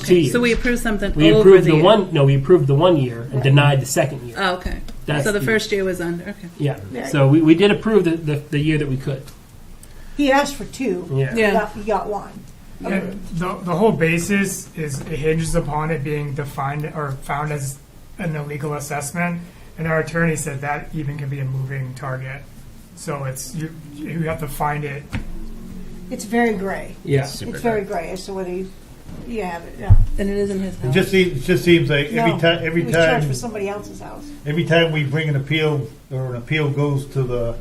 2
Okay,
years.
so we approved something
We
over
approved
the
the
year.
one. No, we approved the 1 year and denied the second year.
Oh, okay.
That's
So the
the-
first year was under. Okay.
Yeah.
Yeah.
So we did approve the year that we could.
he asked for 2.
Yeah.
Yeah.
He got 1.
And the whole basis is it hinges upon it being defined or found as an illegal assessment, and our attorney said that even can be a moving target. So it's you have to find it.
It's very gray.
Yeah.
It's very gray as to whether you have it. Yeah.
And it isn't his
It
house.
just seems like
No,
every
he was charged
time
for somebody else's house.
every time we bring an appeal or an appeal goes to the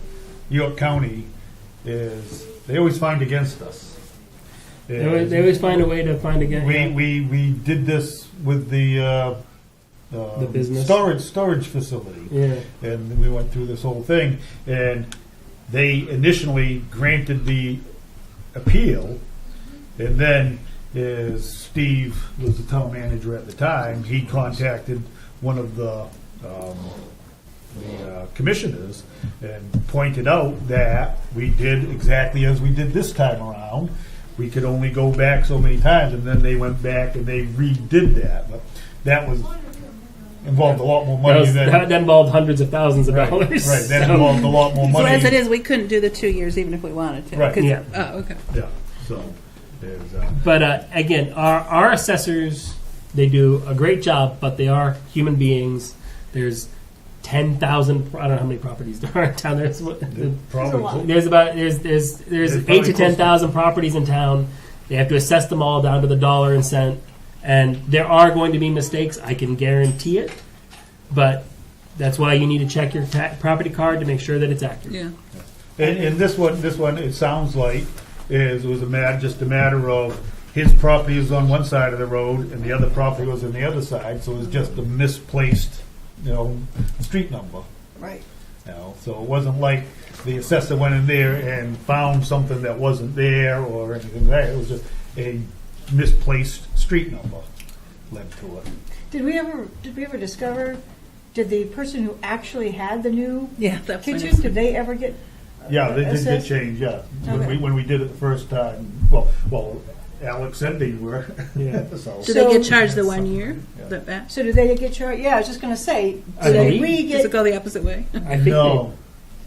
York County, is they always find against us.
They always find a way to find again.
We did this with the
business.
storage facility,
Yeah.
and we went through this whole thing, and they initially granted the appeal, and then as Steve was the town manager at the time, he contacted one of the commissioners and pointed out that we did exactly as we did this time around. We could only go back so many times, and then they went back and they redid that. But that was involved a lot more money
that involved hundreds of thousands of dollars.
Right, that
So-
involved a lot more
So
money.
as it is, we couldn't do the 2 years even if we wanted to.
Right.
'Cause-
Yeah.
Oh, okay.
Yeah, so there's
But again, our assessors, they do a great job, but they are human beings. There's 10,000. I don't know how many properties there are in town. There's
probably
there's 8 to 10,000 properties in town. They have to assess them all down to the dollar and cent, and there are going to be mistakes. I can guarantee it, but that's why you need to check your property card to make sure that it's accurate.
Yeah.
And this one, it sounds like it was just a matter of his property is on one side of the road and the other property was on the other side, so it was just a misplaced, street number.
Right.
So it wasn't like the assessor went in there and found something that wasn't there or anything like that. It was just a misplaced street number led to it.
Did we ever discover? Did the person who actually had the new
Yeah, that's my
kitchen?
next-
Did they ever get?
Yeah, they did
assessed?
change. Yeah,
Okay.
when we did it the first time. Well, Alex said they were.
Yeah.
So
Do they get
So-
charged the 1 year?
Yeah.
That back?
So did they get charged? Yeah, I was just going to say.
I
Did
believe-
we
Does it
get?
go the opposite way?
I think
no.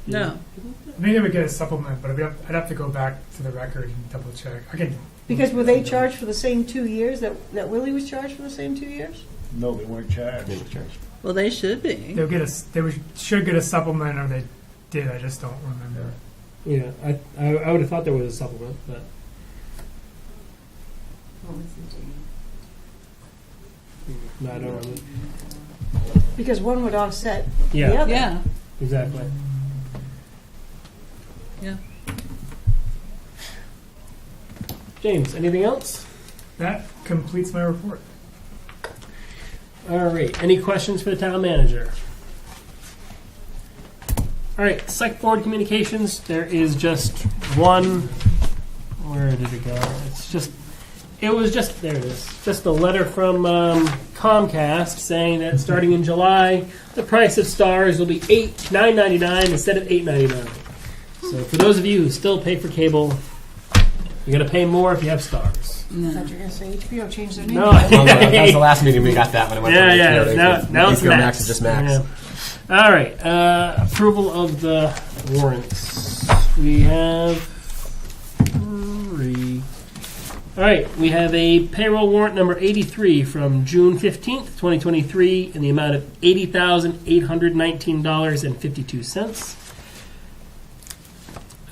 No.
I think they would get a supplement, but I'd have to go back to the record and double check. I can.
Because were they charged for the same 2 years that Willie was charged for the same 2 years?
No, they weren't charged.
Well, they should be.
They'll get should get a supplement, or they did. I just don't remember.
Yeah, I would have thought there was a supplement, but no, I don't remember.
Because one would offset the
Yeah,
other.
Yeah.
exactly.
Yeah.
James, anything else?
That completes my report.
All right. Any questions for the town manager? All right. Select board communications. There is just one. Where did it go? It was just there. It is. Just a letter from Comcast saying that starting in July, the price of stars will be $9.99 instead of $8.99. So for those of you who still pay for cable, you're gonna pay more if you have stars.
I thought you were going to say HBO changed their name.
No.
That was the last meeting we got that when it went from
Yeah.
HBO to
Now it's
HBO
Max.
Max is just Max.
Yeah. All right. Approval of the warrants. We have 3. All right, we have a payroll warrant number 83 from June 15th, 2023, in the amount of $80,819.52.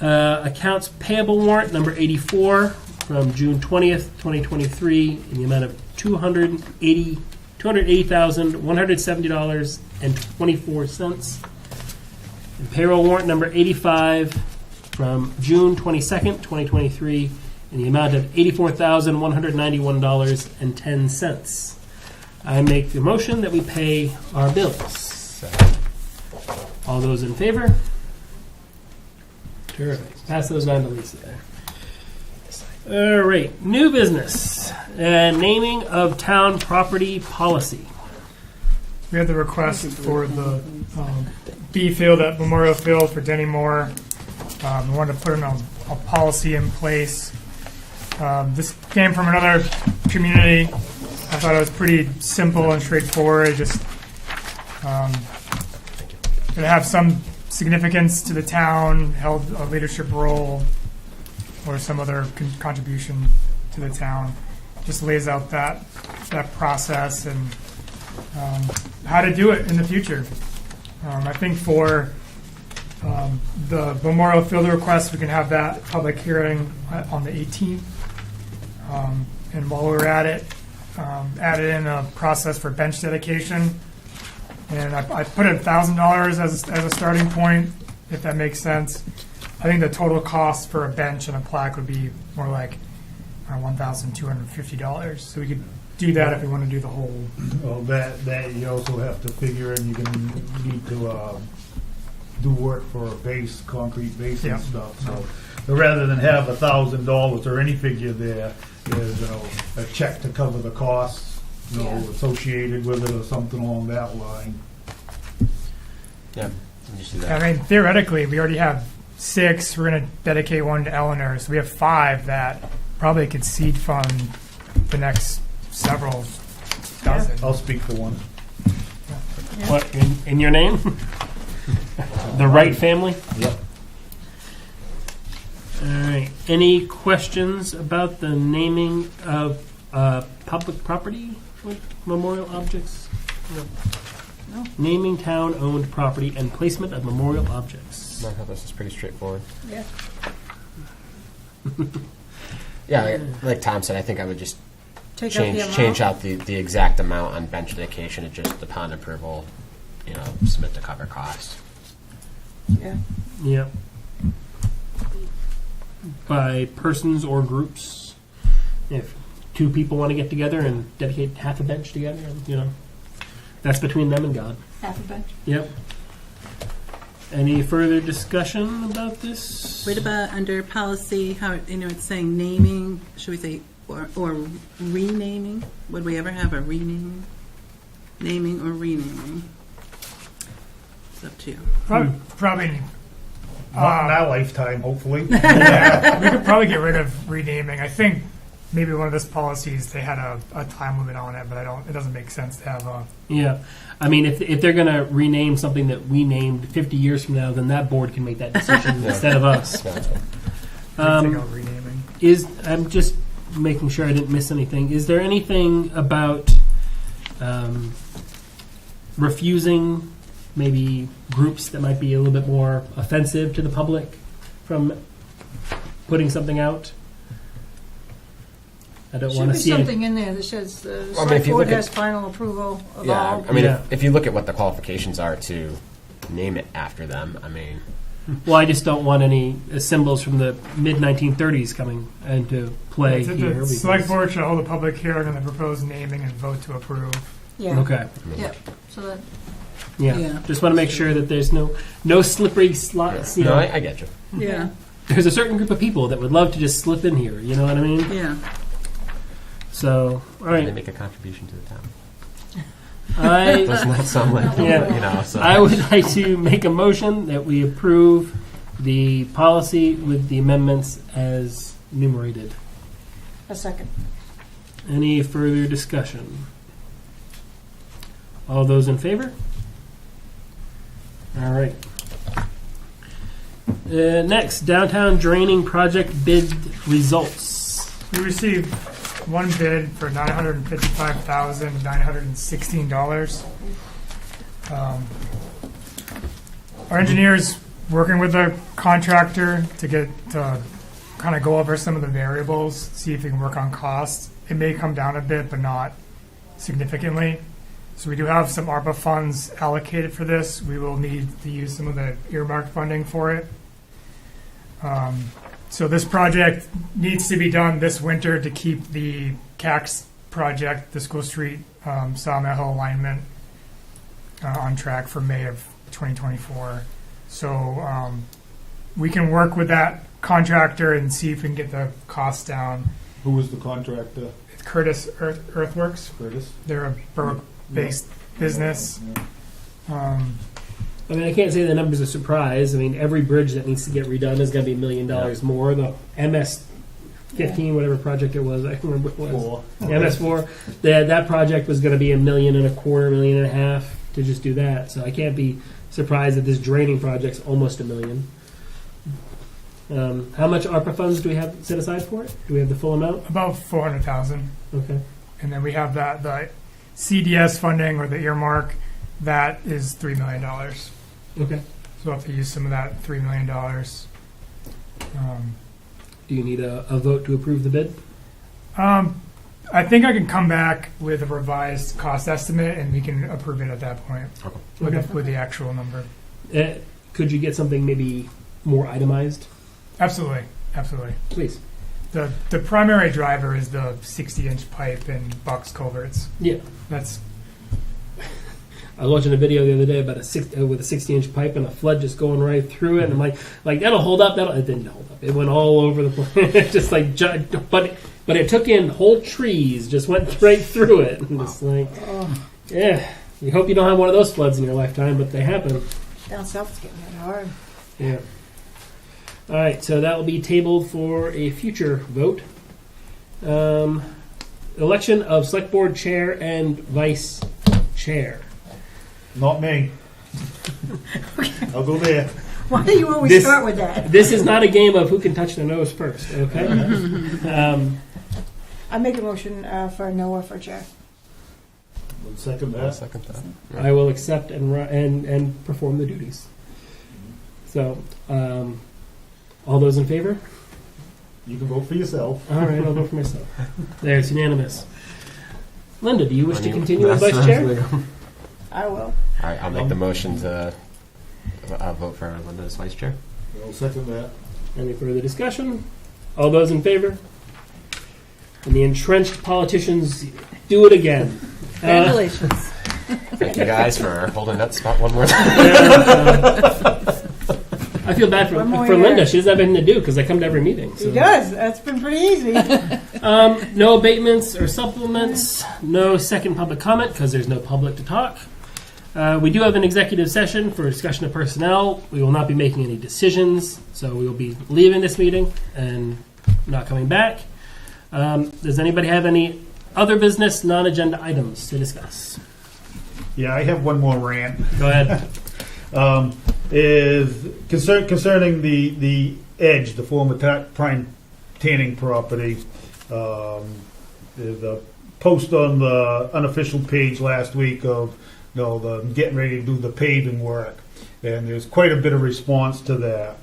Accounts payable warrant number 84 from June 20th, 2023, in the amount of $280,170.24. And payroll warrant number 85 from June 22nd, 2023, in the amount of $84,191.10. I make the motion that we pay our bills. All those in favor? Terrific. Pass those down to Lisa there. All right, new business. Naming of town property policy.
We had the request for the B field at Memorial Field for Denny Moore. We wanted to put a policy in place. This came from another community. I thought it was pretty simple and straightforward. Just going to have some significance to the town, held a leadership role, or some other contribution to the town. Just lays out that process and how to do it in the future. I think for the Memorial Field request, we can have that public hearing on the 18th. And while we're at it, added in a process for bench dedication. And I put $1,000 as a starting point, if that makes sense. I think the total cost for a bench and a plaque would be more like $1,250. So we could do that if we want to do the whole.
Well, that you also have to figure in. You're going to need to do work for a base, concrete base and stuff. So rather than have $1,000 or any figure there, there's a check to cover the costs associated with it or something along that line.
Yeah, just do that.
I mean, theoretically, we already have 6. We're going to dedicate one to Eleanor, so we have 5 that probably could seed fund the next several dozen.
I'll speak for one.
What, in your name? The Wright family?
Yep.
All right. Any questions about the naming of public property with memorial objects? No. Naming town-owned property and placement of memorial objects.
I thought this is pretty straightforward.
Yeah.
Yeah, like Tom said, I think I would just
Take out the
change
amount.
out the exact amount on bench dedication and just upon approval, submit to cover costs.
Yeah.
Yep. By persons or groups. If 2 people want to get together and dedicate half a bench together, that's between them and God.
Half a bench.
Yep. Any further discussion about this?
What about under policy, how, it's saying naming, should we say, or renaming? Would we ever have a renaming? Naming or renaming? It's up to you.
Probably
Not in our lifetime, hopefully.
yeah, we could probably get rid of renaming. I think maybe one of those policies, they had a time limit on it, but it doesn't make sense to have a...
Yeah. I mean, if they're going to rename something that we named 50 years from now, then that board can make that decision instead of us.
renaming.
I'm just making sure I didn't miss anything. Is there anything about refusing maybe groups that might be a little bit more offensive to the public from putting something out? I don't want to see
something in there that says the
if
select
you
board
look at-
has final approval of
Yeah,
all.
I mean,
Yeah.
if you look at what the qualifications are to name it after them, I mean,
Well, I just don't want any symbols from the mid-1930s coming into play
The
here.
select board should hold a public hearing on the proposed naming and vote to approve.
Yeah.
Okay.
Yep. So that
Yeah.
Yeah.
Just want to make sure that there's no slippery slots.
no, I get you.
Yeah,
There's a certain group of people that would love to just slip in here. You know what I mean?
yeah.
So, all
They
right.
make a contribution to the town.
I
Doesn't that sound like so.
I would like to make a motion that we approve the policy with the amendments as enumerated.
a second.
Any further discussion? All those in favor? All right. Next, downtown draining project bid results.
We received one bid for $955,916. Our engineer's working with the contractor to kind of go over some of the variables, see if we can work on costs. It may come down a bit, but not significantly. So we do have some ARPA funds allocated for this. We will need to use some of the earmarked funding for it. So this project needs to be done this winter to keep the CAX project, the School Street Sawmill Hill alignment, on track for May of 2024. So we can work with that contractor and see if we can get the costs down.
Who was the contractor?
It's Curtis Earthworks.
Curtis?
They're a Berwick-based business.
I mean, I can't say the number's a surprise. I mean, every bridge that needs to get redone is going to be $1 million more. The MS-15, whatever project it was, I can't remember what it was. MS-4, that project was going to be $1.25 million, $1.5 million to just do that. So I can't be surprised that this draining project's almost $1 million. How much ARPA funds do we have set aside for it? Do we have the full amount?
About $400,000.
Okay.
And then we have the CDS funding, or the earmark, that is $3 million.
Okay.
So we'll have to use some of that $3 million.
Do you need a vote to approve the bid?
I think I can come back with a revised cost estimate, and we can approve it at that point with the actual number.
Could you get something maybe more itemized?
Absolutely.
Please.
The primary driver is the 60-inch pipe and box culverts.
Yeah.
That's.
I was watching a video the other day about with a 60-inch pipe and a flood just going right through it, and I'm like that'll hold up. It didn't hold up. It went all over the place, just like. But it took in whole trees, just went right through it. And just yeah. You hope you don't have one of those floods in your lifetime, but they happen.
Down south it's getting that hard.
Yeah. All right, so that will be tabled for a future vote. Election of Select Board Chair and Vice Chair.
Not me. I'll go there.
Why do you always start with that?
This is not a game of who can touch their nose first, okay?
I make a motion for Noah for chair.
One second that.
Second that.
I will accept and perform the duties. So, all those in favor?
You can vote for yourself.
All right, I'll vote for myself. There's unanimous. Linda, do you wish to continue as Vice Chair?
I will.
All right, I'll make the motion to vote for Linda as Vice Chair.
I'll second that.
Any further discussion? All those in favor? And the entrenched politicians do it again.
Congratulations.
Thank you guys for holding that spot one more time.
I feel bad for Linda. She doesn't have anything to do because I come to every meeting. So.
She does. That's been pretty easy.
No abatements or supplements. No second public comment because there's no public to talk. We do have an executive session for discussion of personnel. We will not be making any decisions, so we will be leaving this meeting and not coming back. Does anybody have any other business, non-agenda items to discuss?
Yeah, I have one more rant.
Go ahead.
Is concerning the Edge, the former prime tanning property. There's a post on the unofficial page last week of the getting ready to do the paving work, and there's quite a bit of response to that.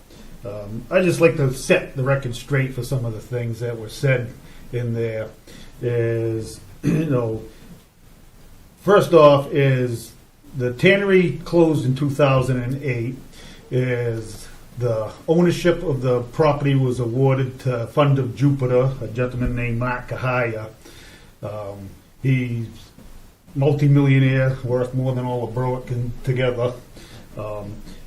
I just like to set the record straight for some of the things that were said in there. Is first off is the tannery closed in 2008. Is the ownership of the property was awarded to Fund of Jupiter, a gentleman named Mark Kahaya. He's multimillionaire, worth more than all of Berwick together.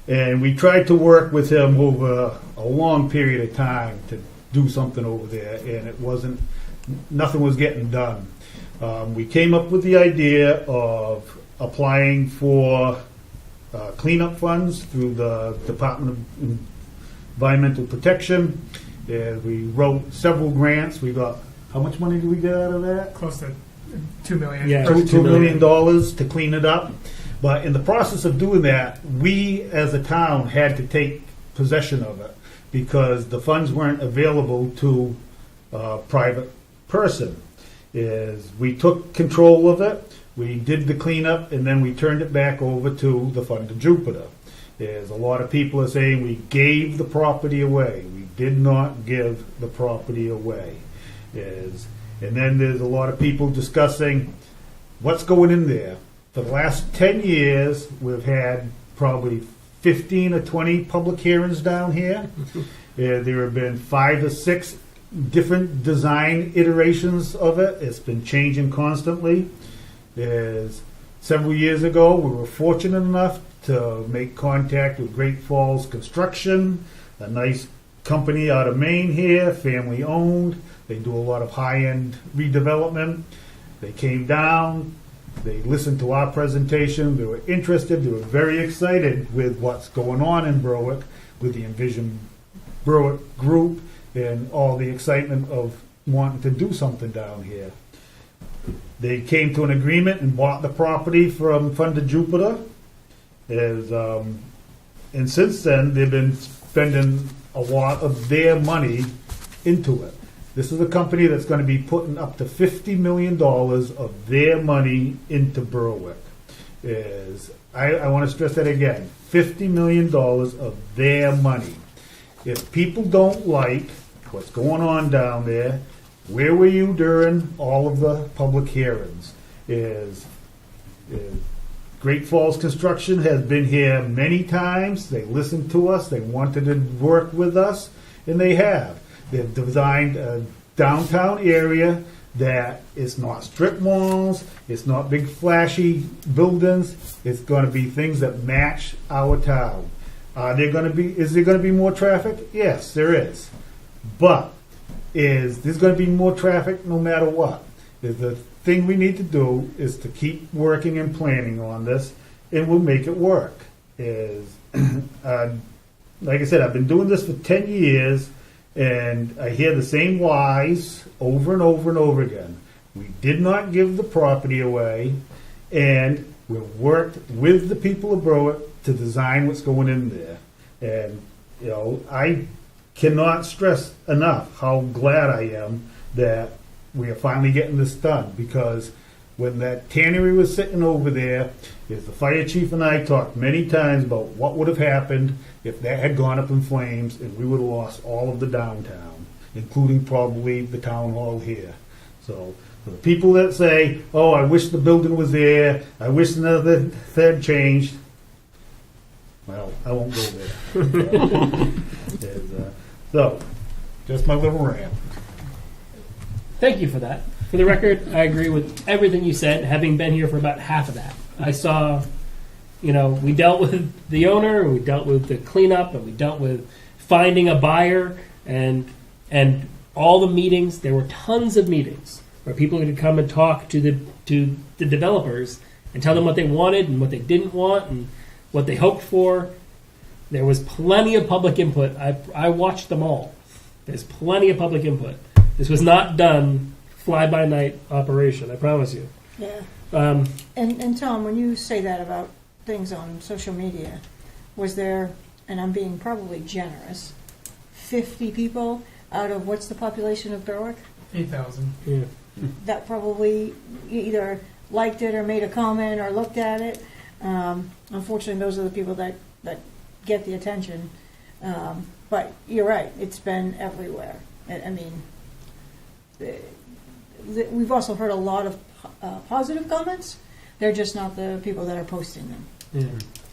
And we tried to work with him over a long period of time to do something over there, and nothing was getting done. We came up with the idea of applying for cleanup funds through the Department of Environmental Protection. And we wrote several grants. We got, how much money did we get out of that?
Close to $2 million.
Yeah,
$2 million to clean it up. But in the process of doing that, we as a town had to take possession of it because the funds weren't available to private person. Is we took control of it, we did the cleanup, and then we turned it back over to the Fund of Jupiter. There's a lot of people are saying we gave the property away. We did not give the property away. And then there's a lot of people discussing what's going in there. For the last 10 years, we've had probably 15 or 20 public hearings down here. There have been 5 or 6 different design iterations of it. It's been changing constantly. Several years ago, we were fortunate enough to make contact with Great Falls Construction, a nice company out of Maine here, family owned. They do a lot of high-end redevelopment. They came down, they listened to our presentation, they were interested, they were very excited with what's going on in Berwick, with the Envision Berwick group, and all the excitement of wanting to do something down here. They came to an agreement and bought the property from Fund of Jupiter. And since then, they've been spending a lot of their money into it. This is a company that's going to be putting up to $50 million of their money into Berwick. I want to stress that again, $50 million of their money. If people don't like what's going on down there, where were you during all of the public hearings? Great Falls Construction has been here many times. They listened to us. They wanted to work with us, and they have. They've designed a downtown area that is not strip malls. It's not big flashy buildings. It's going to be things that match our town. Is there going to be more traffic? Yes, there is. But there's going to be more traffic no matter what. The thing we need to do is to keep working and planning on this, and we'll make it work. Like I said, I've been doing this for 10 years, and I hear the same lies over and over and over again. We did not give the property away, and we've worked with the people of Berwick to design what's going in there. And, I cannot stress enough how glad I am that we are finally getting this done, because when that tannery was sitting over there, the fire chief and I talked many times about what would have happened if that had gone up in flames and we would have lost all of the downtown, including probably the town hall here. So for the people that say, oh, I wish the building was there, I wish another thing changed, well, I won't go there. So, just my little rant.
Thank you for that. For the record, I agree with everything you said, having been here for about half of that. I saw, we dealt with the owner, and we dealt with the cleanup, and we dealt with finding a buyer, and all the meetings. There were tons of meetings where people could come and talk to the developers and tell them what they wanted and what they didn't want and what they hoped for. There was plenty of public input. I watched them all. There's plenty of public input. This was not done fly-by-night operation, I promise you.
Yeah. And Tom, when you say that about things on social media, was there, and I'm being probably generous, 50 people out of what's the population of Berwick?
8,000.
Yeah.
That probably either liked it or made a comment or looked at it. Unfortunately, those are the people that get the attention. But you're right, it's been everywhere. I mean, we've also heard a lot of positive comments. They're just not the people that are posting them.
Yeah.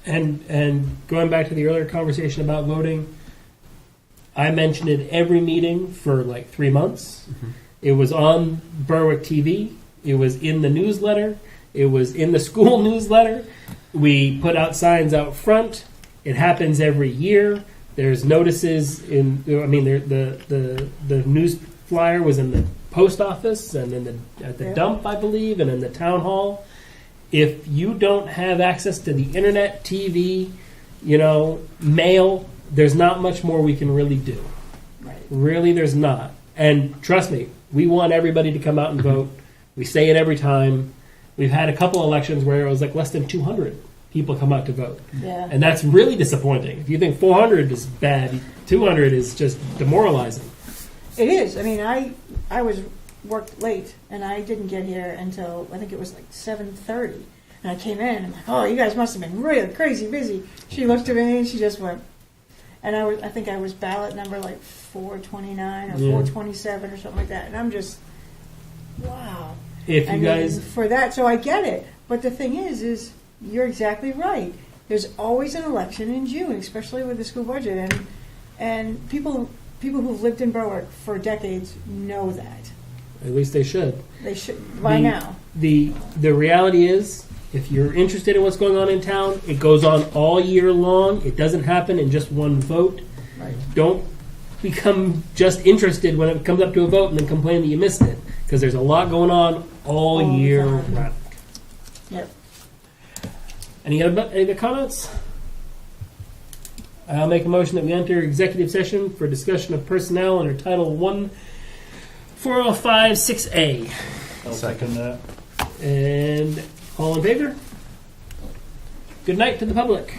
And going back to the earlier conversation about voting, I mentioned it every meeting for like 3 months. Mm-hmm. It was on Berwick TV. It was in the newsletter. It was in the school newsletter. We put out signs out front. It happens every year. There's notices the news flyer was in the post office and at the dump, I believe, and in the town hall. If you don't have access to the internet, TV, mail, there's not much more we can really do.
Right.
Really, there's not. And trust me, we want everybody to come out and vote. We say it every time. We've had a couple elections where it was like less than 200 people come out to vote.
Yeah.
And that's really disappointing. If you think 400 is bad, 200 is just demoralizing.
It is. I mean, I was worked late, and I didn't get here until I think it was like 7:30. And I came in, and I'm like, "Oh, you guys must have been really crazy busy." She looked at me, and she just went. And I think I was ballot number like 429 or
Yeah.
427 or something like that. And I'm just, wow.
If
I
you
mean,
guys,
for that, so I get it. But the thing is you're exactly right. There's always an election in June, especially with the school budget, and people who've lived in Berwick for decades know that.
at least they should.
They should by now.
The reality is, if you're interested in what's going on in town, it goes on all year long. It doesn't happen in just one vote.
Right.
Don't become just interested when it comes up to a vote and then complain that you missed it, because there's a lot going on all
All the
year
time.
round.
Yep.
Any other comments? I'll make a motion that we enter executive session for discussion of personnel under Title 14056A.
I'll second that.
And all in favor? Good night to the public.